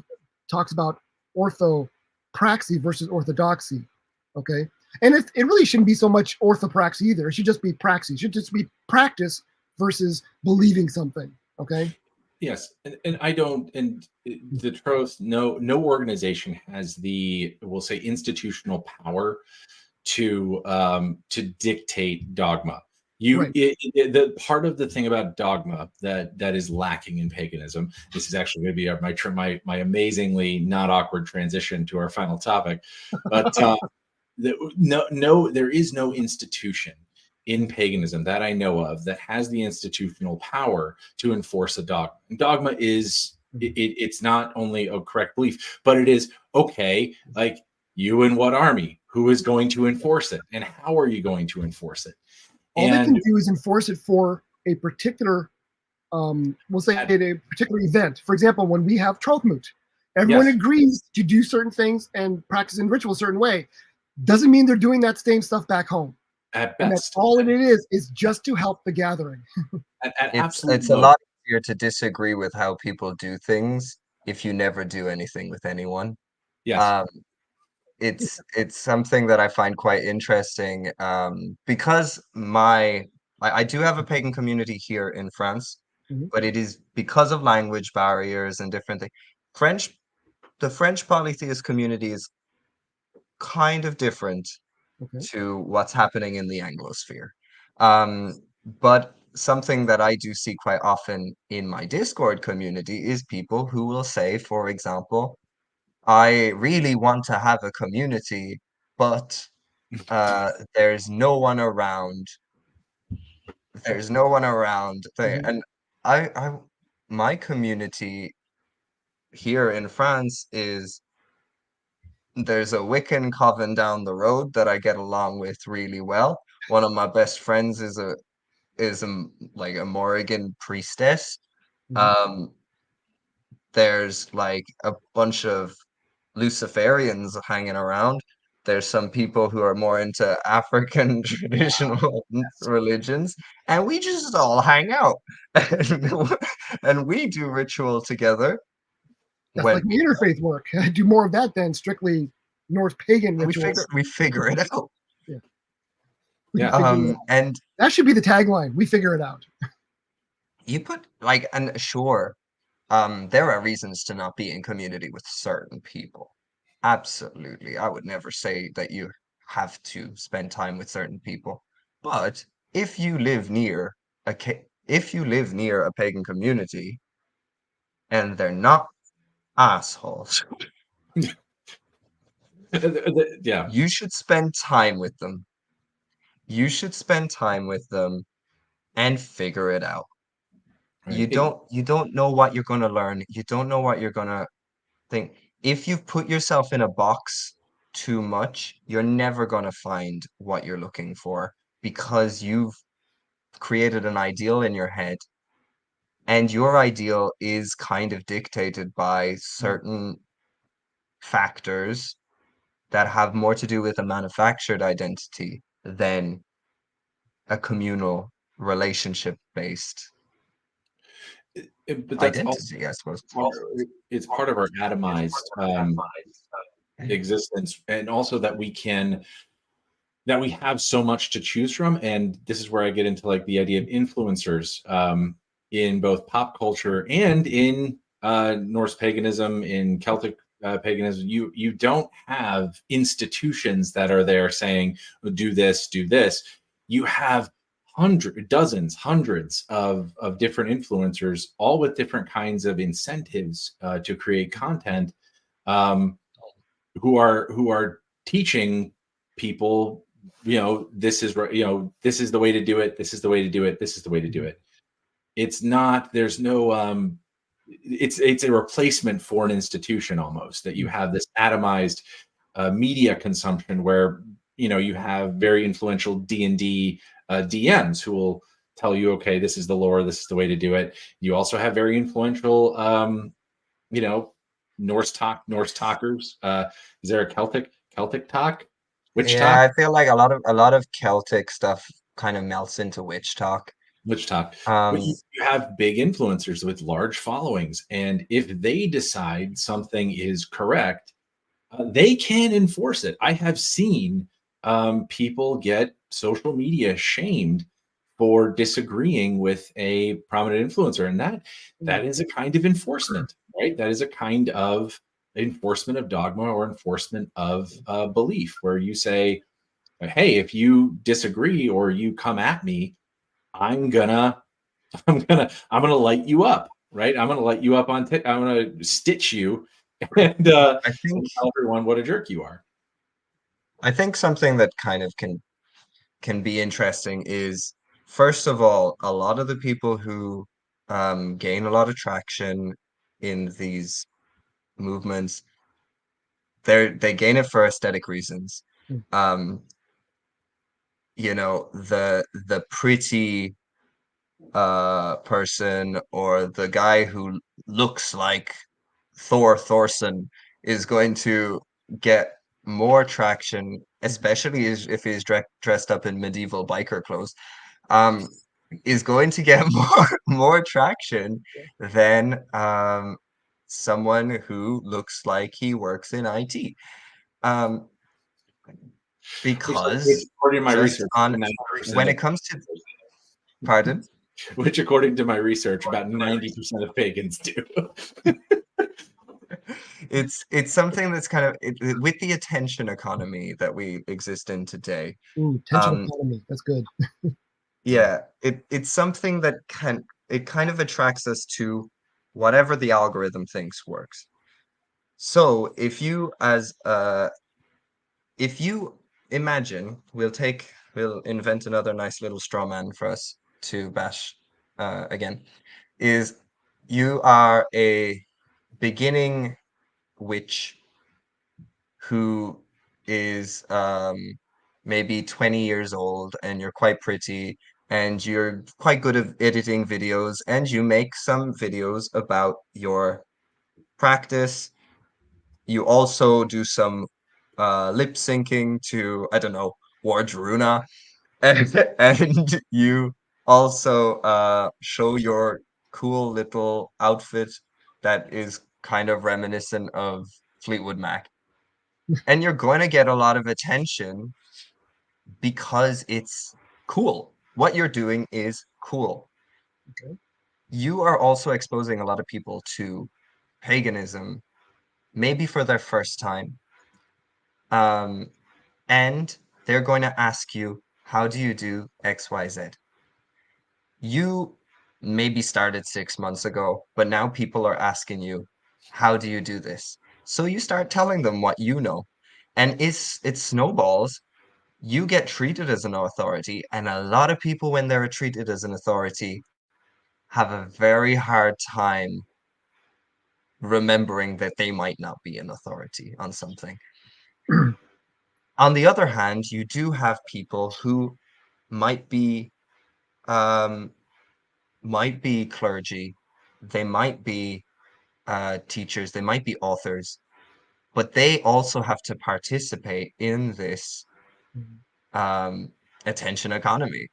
orthopraxy versus orthodoxy. Okay, and it really shouldn't be so much orthopraxy either. It should just be praxis. It should just be practice versus believing something. Okay. Yes, and I don't, and the Troth, no organization has we'll say, institutional power to dictate dogma. The part of the thing about dogma that is lacking in paganism. This is actually going to be my amazingly not awkward transition to our final topic, but there is no institution in paganism that I know of that has the institutional power to enforce a dogma. And dogma is it's not only a correct belief, but it is okay. Like, you in what army? Who is going to enforce it, and how are you going to enforce it? All they can do is enforce it for a particular, we'll say, a particular event. For example, when we have Trothmoot, everyone agrees to do certain things and practice in ritual a certain way. Doesn't mean they're doing that same stuff back home. At best, and that's all it is just to help the gathering. It's a lot easier to disagree with how people do things if you never do anything with anyone. Yes. It's something that I find quite interesting, because I do have a pagan community here in France, Mhm. but it is because of language barriers and different things. The French polytheist community is kind of different Okay. to what's happening in the Anglosphere. But something that I do see quite often in my Discord community is people who will say, for example, I really want to have a community, but there's no one around. There's no one around. Mhm. And I, my community here in France is there's a Wiccan coven down the road that I get along with really well. One of my best friends is like a Morrigan priestess. Mhm. Um, there's like a bunch of Luciferians hanging around. There's some people who are more into African traditional religions, and we just all hang out and we do ritual together. That's When like my interfaith work. I do more of that than strictly Norse pagan rituals. we figure it out. Yeah. Yeah. Figure it out. And That should be the tagline. We figure it out. you put like, and sure, there are reasons to not be in community with certain people. Absolutely. I would never say that you have to spend time with certain people. But if you live near if you live near a pagan community and they're not assholes, Yeah. you should spend time with them. You should spend time with them and figure it out. Right. You don't know what you're going to learn. You don't know what you're going to think. If you've put yourself in a box too much, you're never going to find what you're looking for because you've created an ideal in your head, and your ideal is kind of dictated by certain factors that have more to do with a manufactured identity than a communal relationship based But that's also identity, I suppose. it's part of our atomized existence, and also that we have so much to choose from. And this is where I get into like the idea of influencers, in both pop culture and in Norse paganism, in Celtic paganism. You don't have institutions that are there saying, do this, do this. You have hundreds of different influencers, all with different kinds of incentives to create content, um, who are teaching people, this is right, this is the way to do it, this is the way to do it, this is the way to do it. It's not, there's no it's a replacement for an institution, almost, that you have this atomized media consumption where you have very influential D&D DMs who will tell you, okay, this is the lore, this is the way to do it. You also have very influential Norse talkers. Is there a Celtic talk? Witch Yeah, talk? I feel like a lot of Celtic stuff kind of melts into witch talk. Witch talk. But you, Um, you have big influencers with large followings, and if they decide something is correct, they can enforce it. I have seen people get social media shamed for disagreeing with a prominent influencer, and that is a kind of enforcement, right? That is a kind of enforcement of dogma or enforcement of belief, where you say, "Hey, if you disagree or you come at me, I'm gonna, I'm gonna light you up, right? I'm gonna light you up I'm gonna stitch you and I think tell everyone what a jerk you are." I think something that kind of can be interesting is, first of all, a lot of the people who gain a lot of traction in these movements, they gain it for aesthetic reasons. Mm. Um, the pretty person, or the guy who looks like Thorson, is going to get more traction, especially if he's dressed up in medieval biker clothes. Um, is going to get more traction than someone who looks like he works in IT. Because according to my just research, on 90% when of, it comes to, pardon? which according to my research, about 90% of pagans do. It's something that's kind of with the attention economy that we exist in today. Ooh, attention economy. That's good. Yeah, it's something that it kind of attracts us to whatever the algorithm thinks works. So if you imagine, we'll invent another nice little straw man for us to bash again, is you are a beginning witch who is maybe 20 years old, and you're quite pretty, and you're quite good at editing videos, and you make some videos about your practice. You also do some lip syncing to, I don't know, Wardruna, and you also show your cool little outfit that is kind of reminiscent of Fleetwood Mac. And you're going to get a lot of attention because it's cool. What you're doing is cool. Okay. You are also exposing a lot of people to paganism, maybe for their first time. And they're going to ask you, how do you do XYZ? You maybe started 6 months ago, but now people are asking you, how do you do this? So you start telling them what you know. And it snowballs. You get treated as an authority, and a lot of people, when they're treated as an authority, have a very hard time remembering that they might not be an authority on something. On the other hand, you do have people who might be um, clergy, they might be teachers, they might be authors, but they also have to participate in this attention economy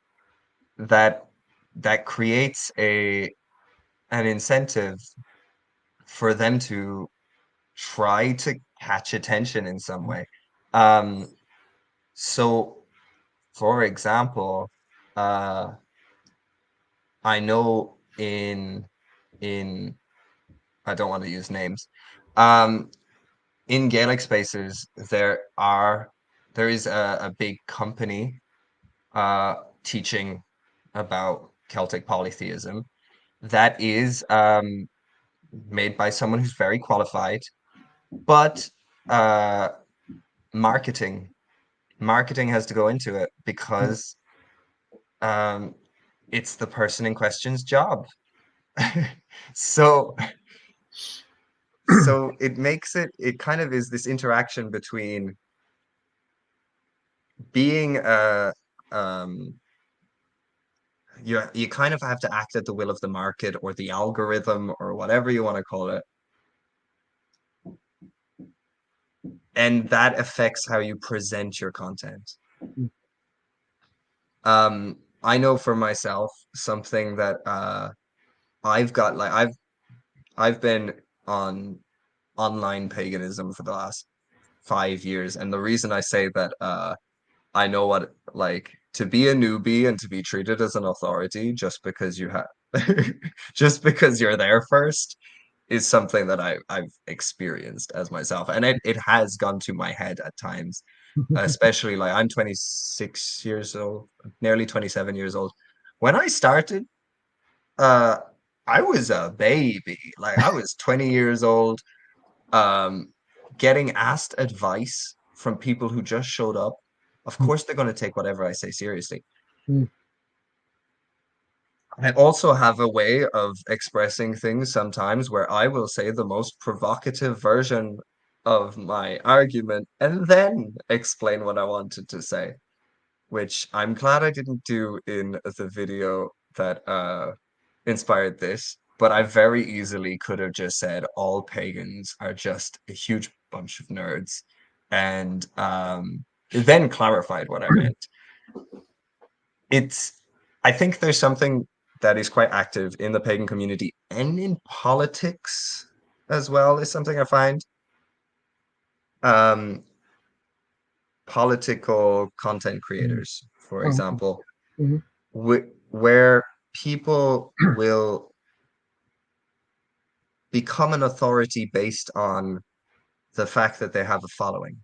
that creates an incentive for them to try to catch attention in some way. So, for example, I know in I don't want to use names. In Gaelic spaces, there is a big company teaching about Celtic polytheism that is made by someone who's very qualified, but marketing has to go into it because it's the person in question's job. So it makes it kind of is this interaction between being you kind of have to act at the will of the market or the algorithm or whatever you want to call it. And that affects how you present your content. I know for myself, something that I've got, like I've been on online paganism for the last 5 years, and the reason I say that I know what, like, to be a newbie and to be treated as an authority just because you have just because you're there first is something that I've experienced as myself, and it has gone to my head at times, especially like I'm 26 years old, nearly 27 years old. When I started, I was a baby, like I was 20 years old, getting asked advice from people who just showed up. Of course, they're going to take whatever I say seriously. I also have a way of expressing things sometimes where I will say the most provocative version of my argument and then explain what I wanted to say, which I'm glad I didn't do in the video that inspired this, but I very easily could have just said all pagans are just a huge bunch of nerds, and then clarified what I meant. It's I think there's something that is quite active in the pagan community and in politics as well, is something I find. Political content creators, for example, Mhm. where people will become an authority based on the fact that they have a following,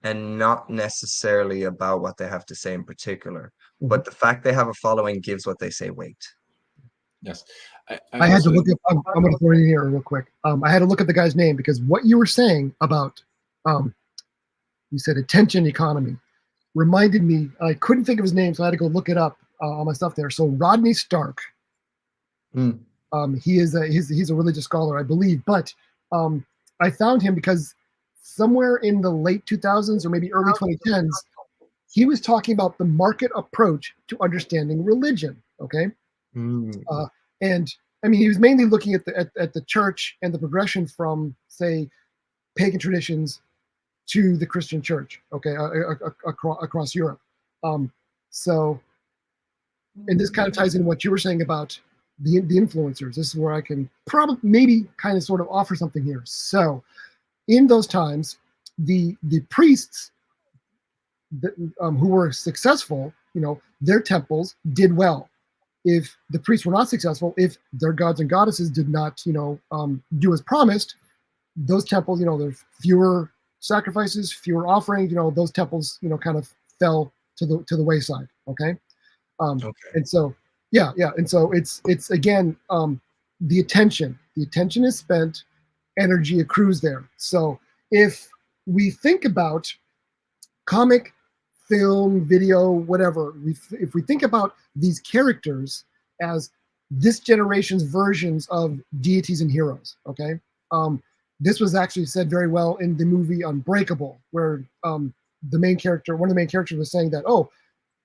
and not necessarily about what they have to say in particular. But the fact they have a following gives what they say weight. Yes. I had to look up. I'm going to throw it in here real quick. I had to look at the guy's name because what you were saying about, you said attention economy, reminded me. I couldn't think of his name, so I had to go look it up on my stuff there. So Rodney Stark. He is he's a religious scholar, I believe, but I found him because somewhere in the late 2000s or maybe early 2010s, he was talking about the market approach to understanding religion. Okay. And I mean, he was mainly looking at the church and the progression from, say, pagan traditions to the Christian church, okay, across Europe. So, and this kind of ties into what you were saying about the influencers. This is where I can probably maybe kind of sort of offer something here. So, in those times, the priests that, who were successful, their temples did well. If the priests were not successful, if their gods and goddesses did not, do as promised, those temples, there's fewer sacrifices, fewer offerings. Those temples, kind of fell to the wayside. Okay, and so and so it's again the attention is spent, energy accrues there. So if we think about comic, film, video, whatever, if we think about these characters as this generation's versions of deities and heroes, okay, this was actually said very well in the movie Unbreakable, where one of the main characters was saying that,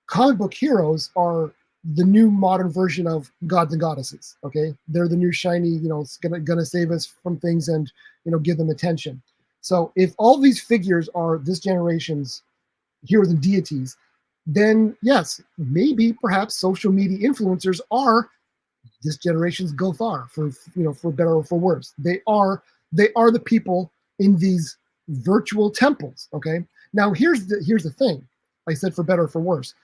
comic book heroes are the new modern version of gods and goddesses. Okay, they're the new shiny, gonna save us from things and give them attention. So if all these figures are this generation's heroes and deities, then yes, maybe perhaps social media influencers are this generation's Gothar, for better or for worse. They are the people in these virtual temples. Okay. Now here's the thing. I said for better or for worse.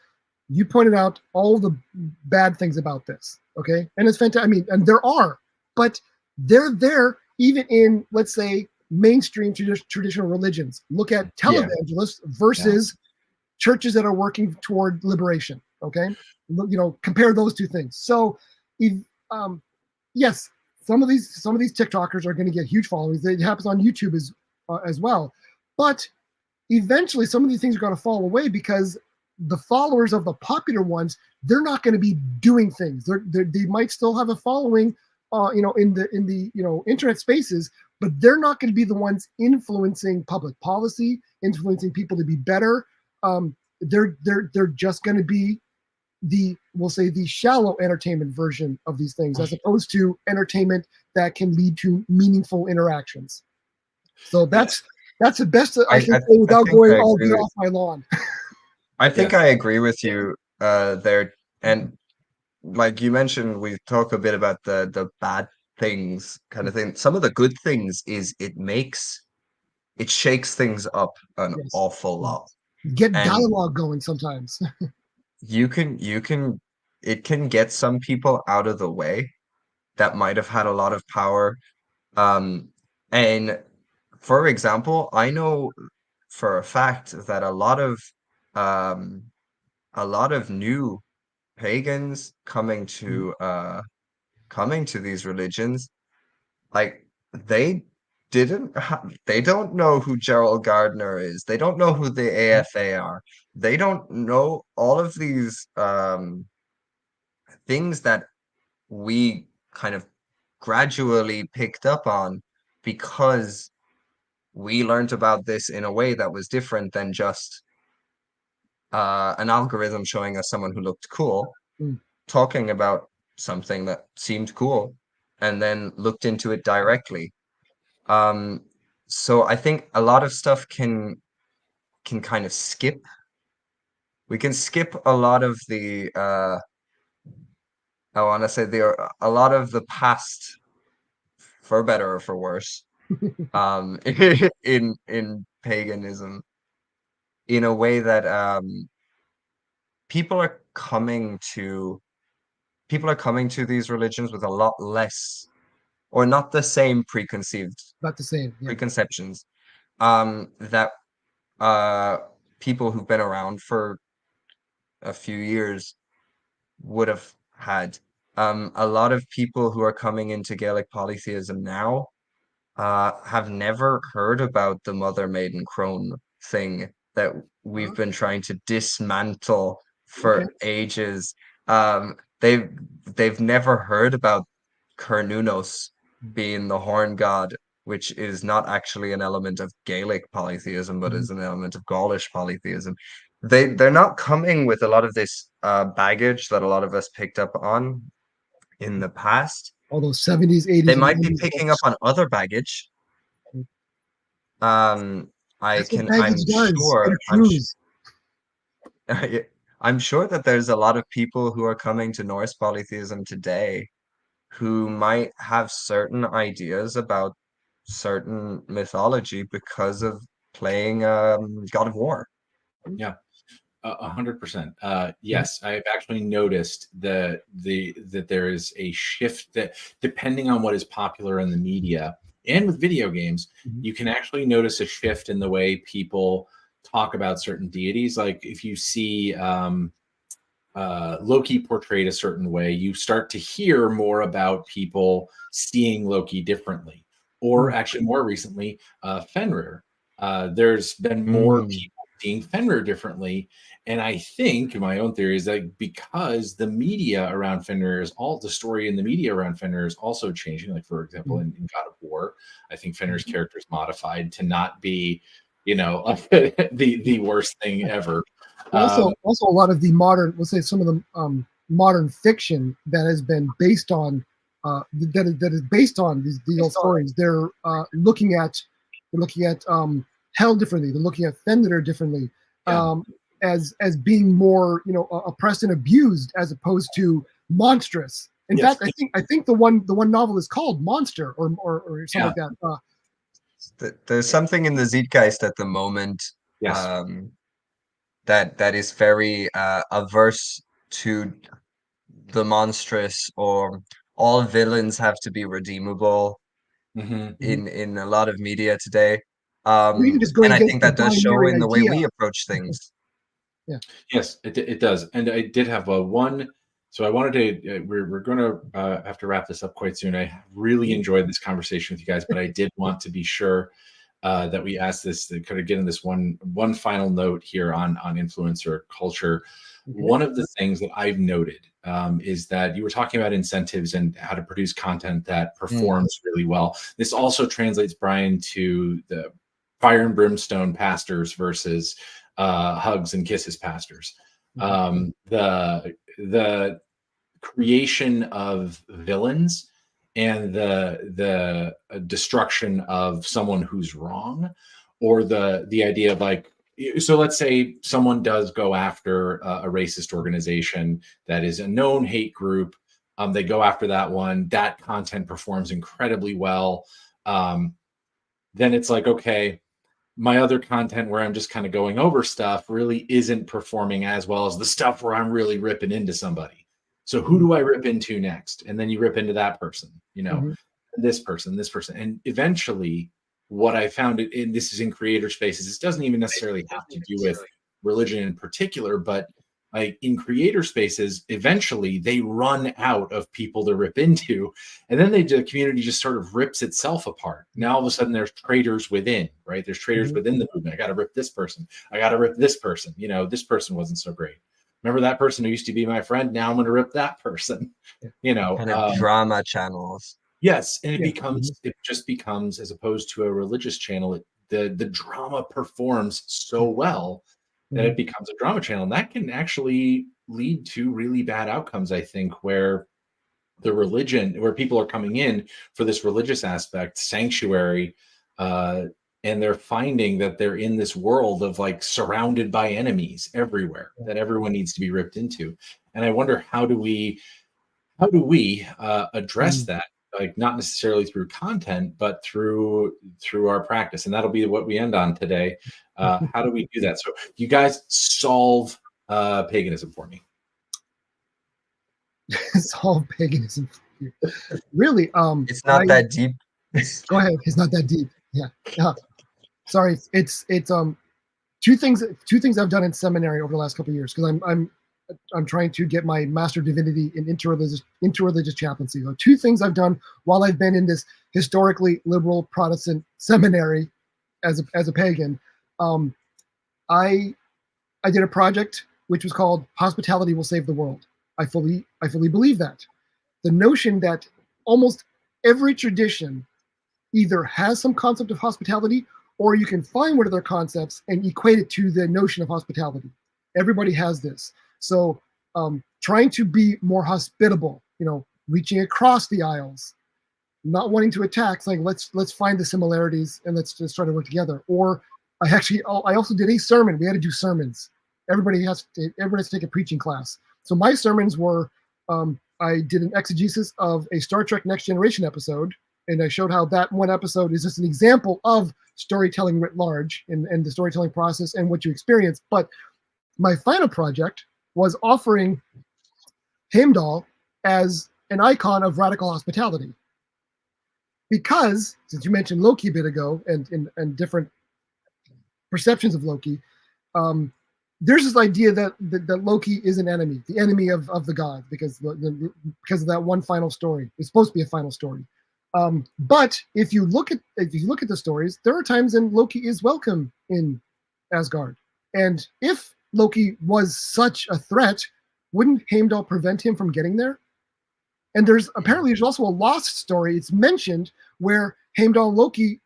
You pointed out all the bad things about this. Okay. And it's fantastic. I mean, and there are, but they're there even in, let's say, mainstream traditional religions. Look at televangelists versus churches that are working toward liberation. Okay. Compare those two things. So yes, some of these TikTokers are going to get huge followings. It happens on YouTube as well. But eventually some of these things are going to fall away because the followers of the popular ones, they're not going to be doing things. They might still have a following, in the internet spaces, but they're not going to be the ones influencing public policy, influencing people to be better. They're just going to be we'll say the shallow entertainment version of these things, as opposed to entertainment that can lead to meaningful interactions. So that's the best I can say without going all the way off my lawn. I think I agree with you there. And like you mentioned, we talk a bit about the bad things kind of thing. Some of the good things is it shakes things up an awful lot. Get dialogue going sometimes. It can get some people out of the way that might have had a lot of power. And for example, I know for a fact that a lot of new pagans coming to these religions, like they don't know who Gerald Gardner is. They don't know who the AFA are. They don't know all of these things that we kind of gradually picked up on because we learned about this in a way that was different than just an algorithm showing us someone who looked cool, talking about something that seemed cool, and then looked into it directly. So I think a lot of stuff can kind of skip we can skip a lot of the I want to say a lot of the past, for better or for worse, in paganism, in a way that people are coming to these religions with a lot less, or not the same Not the same. Yeah. preconceptions that people who've been around for a few years would have had. A lot of people who are coming into Gaelic polytheism now have never heard about the Mother Maiden Crone thing that we've been trying to dismantle for ages. They've never heard about Cernunnos being the horn god, which is not actually an element of Gaelic polytheism, but is an element of Gaulish polytheism. They're not coming with a lot of this baggage that a lot of us picked up on in the past. All those 70s, 80s. They might be picking up on other baggage. I'm sure that there's a lot of people who are coming to Norse polytheism today who might have certain ideas about certain mythology because of playing God of War. Yeah. 100%. Yes, I've actually noticed that there is a shift that, depending on what is popular in the media and with video games, you can actually notice a shift in the way people talk about certain deities. Like if you see Loki portrayed a certain way, you start to hear more about people seeing Loki differently. Or actually, more recently, Fenrir. There's been more people seeing Fenrir differently. And I think my own theory is that because the media around Fenrir is the story in the media around Fenrir is also changing. Like, for example, in God of War, I think Fenrir's character is modified to not be, the worst thing ever. Also, a lot of the modern, let's say some of the modern fiction that has been based on, that is based on these old stories. They're looking at hell differently. They're looking at Fenrir differently, as being more oppressed and abused as opposed to monstrous. In fact, I think the one novel is called Monster or something like that. There's something in the Zeitgeist at the moment. That is very averse to the monstrous, or all villains have to be redeemable in a lot of media today. And I think that does show in the way we approach things. Yeah. Yes, it does. And I did have one. So I wanted to, we're going to have to wrap this up quite soon. I really enjoyed this conversation with you guys, but I did want to be sure that we asked this, to kind of get in this one final note here on influencer culture. One of the things that I've noted is that you were talking about incentives and how to produce content that performs really well. This also translates, Brian, to the fire and brimstone pastors versus hugs and kisses pastors. The creation of villains and the destruction of someone who's wrong, or the idea of, like, so let's say someone does go after a racist organization that is a known hate group. They go after that one. That content performs incredibly well. Then it's like, okay, my other content where I'm just kind of going over stuff really isn't performing as well as the stuff where I'm really ripping into somebody. So who do I rip into next? And then you rip into that person, this person. And eventually what I found, and this is in creator spaces, this doesn't even necessarily have to do with religion in particular, but like in creator spaces, eventually they run out of people to rip into, and then the community just sort of rips itself apart. Now all of a sudden there's traitors within, right? There's traitors within the movement. I got to rip this person. I got to rip this person. This person wasn't so great. Remember that person who used to be my friend? Now I'm going to rip that person. Kind of drama channels. Yes, and it just becomes, as opposed to a religious channel, the drama performs so well that it becomes a drama channel. And that can actually lead to really bad outcomes, I think, where people are coming in for this religious aspect, sanctuary, and they're finding that they're in this world of like surrounded by enemies everywhere that everyone needs to be ripped into. And I wonder, how do we address that, like not necessarily through content but through our practice? And that'll be what we end on today. How do we do that? So you guys solve paganism for me. Solve paganism. Really? It's not that deep. Go ahead. It's not that deep. Yeah. Sorry. It's two things I've done in seminary over the last couple of years, because I'm trying to get my Master of Divinity in interreligious chaplaincy. So two things I've done while I've been in this historically liberal Protestant seminary as a pagan. I did a project which was called "Hospitality Will Save the World." I fully believe that. The notion that almost every tradition either has some concept of hospitality, or you can find one of their concepts and equate it to the notion of hospitality. Everybody has this. So trying to be more hospitable, reaching across the aisles, not wanting to attack, saying let's find the similarities and let's just try to work together. Or I also did a sermon. We had to do sermons. Everybody has to take a preaching class. So my sermons were, I did an exegesis of a Star Trek Next Generation episode, and I showed how that one episode is just an example of storytelling writ large and the storytelling process and what you experience. But my final project was offering Heimdall as an icon of radical hospitality. Because, since you mentioned Loki a bit ago and different perceptions of Loki, there's this idea that Loki is an enemy, the enemy of the gods, because of that one final story. It's supposed to be a final story. But if you look at the stories, there are times when Loki is welcome in Asgard. And if Loki was such a threat, wouldn't Heimdall prevent him from getting there? And there's also a lost story. It's mentioned where Heimdall and Loki,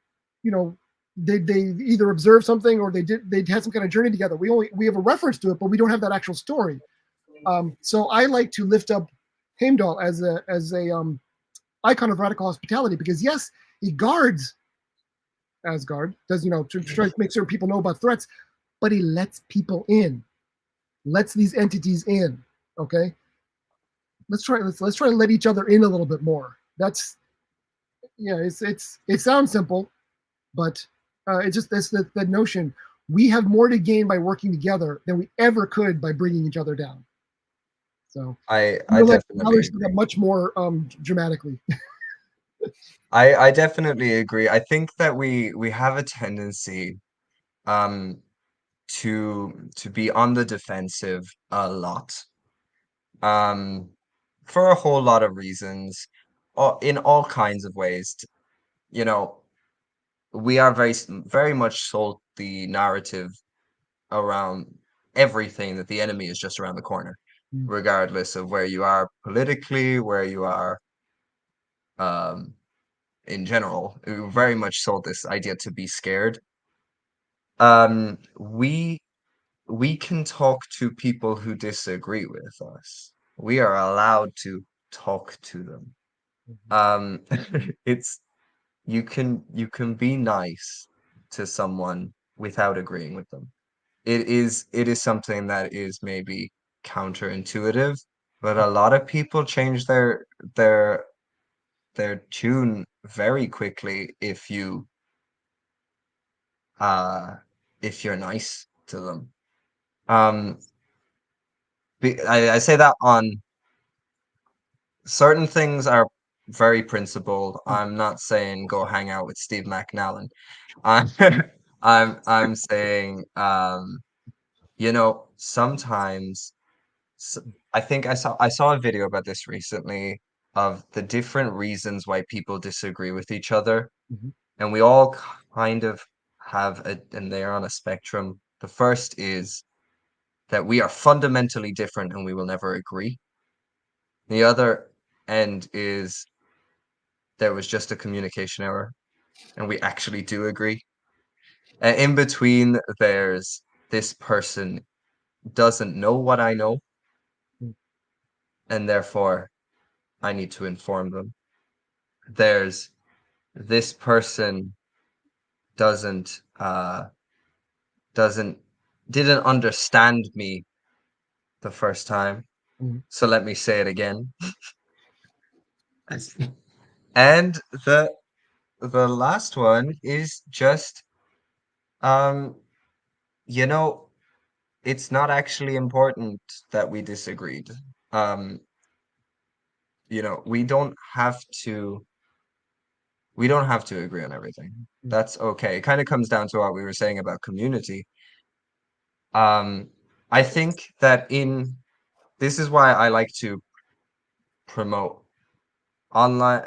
they either observed something or they had some kind of journey together. We have a reference to it, but we don't have that actual story. So I like to lift up Heimdall as a icon of radical hospitality, because yes, he guards Asgard, to try to make sure people know about threats, but he lets people in, lets these entities in. Okay, let's try to let each other in a little bit more. It sounds simple, but it's just that notion. We have more to gain by working together than we ever could by bringing each other down. So I definitely agree. Much more dramatically. I definitely agree. I think that we have a tendency to be on the defensive a lot, for a whole lot of reasons, in all kinds of ways. We are very much sold the narrative around everything that the enemy is just around the corner, regardless of where you are politically, where you are in general. We very much sold this idea to be scared. We can talk to people who disagree with us. We are allowed to talk to them. It's you can be nice to someone without agreeing with them. It is something that is maybe counterintuitive, but a lot of people change their tune very quickly if you're nice to them. I say that on certain things are very principled. I'm not saying go hang out with Steve McNallen. I'm I'm saying sometimes I think I saw a video about this recently of the different reasons why people disagree with each other, and we all kind of and they're on a spectrum. The first is that we are fundamentally different and we will never agree. The other end is there was just a communication error and we actually do agree. And in between, there's this person doesn't know what I know, and therefore I need to inform them. There's this person didn't didn't understand me the first time. So let me say it again. And the last one is just you know, it's not actually important that we disagreed. You know, we don't have to agree on everything. That's okay. It kind of comes down to what we were saying about community. I think that this is why I like to promote online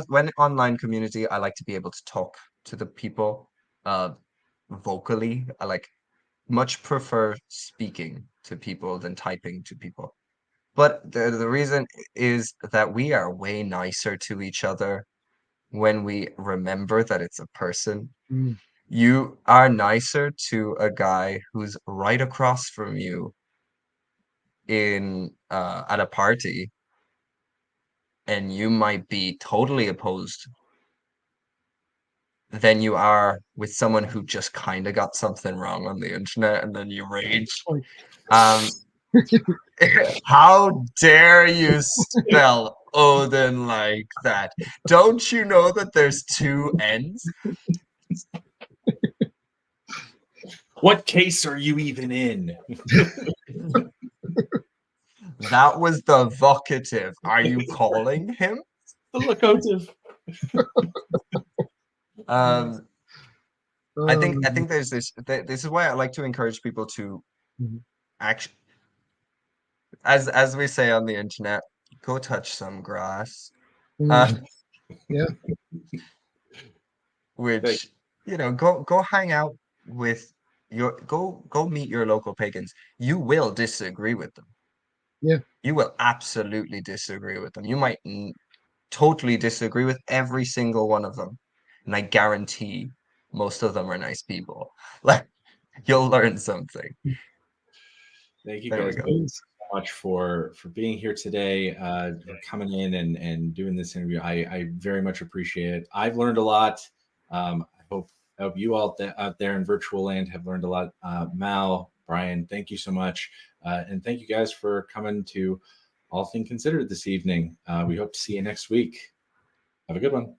when online community. I like to be able to talk to the people vocally. I much prefer speaking to people than typing to people. But the reason is that we are way nicer to each other when we remember that it's a person. You are nicer to a guy who's right across from you in at a party, and you might be totally opposed, than you are with someone who just kind of got something wrong on the internet and then you rage. How dare you spell Odin like that? Don't you know that there's two N's? What case are you even in? That was the vocative. Are you calling him? The locomotive. I think there's this is why I like to encourage people to actually, as we say on the internet, go touch some grass. Yeah. Which, you know, go hang out with go meet your local pagans. You will disagree with them. Yeah. You will absolutely disagree with them. You might totally disagree with every single one of them. And I guarantee most of them are nice people. Like, you'll learn something. Thank you There we guys go. so much for being here today, for coming in and doing this interview. I very much appreciate it. I've learned a lot. I hope you all out there in virtual land have learned a lot. Mal, Brian, thank you so much. And thank you guys for coming to Althing Considered this evening. We hope to see you next week. Have a good one.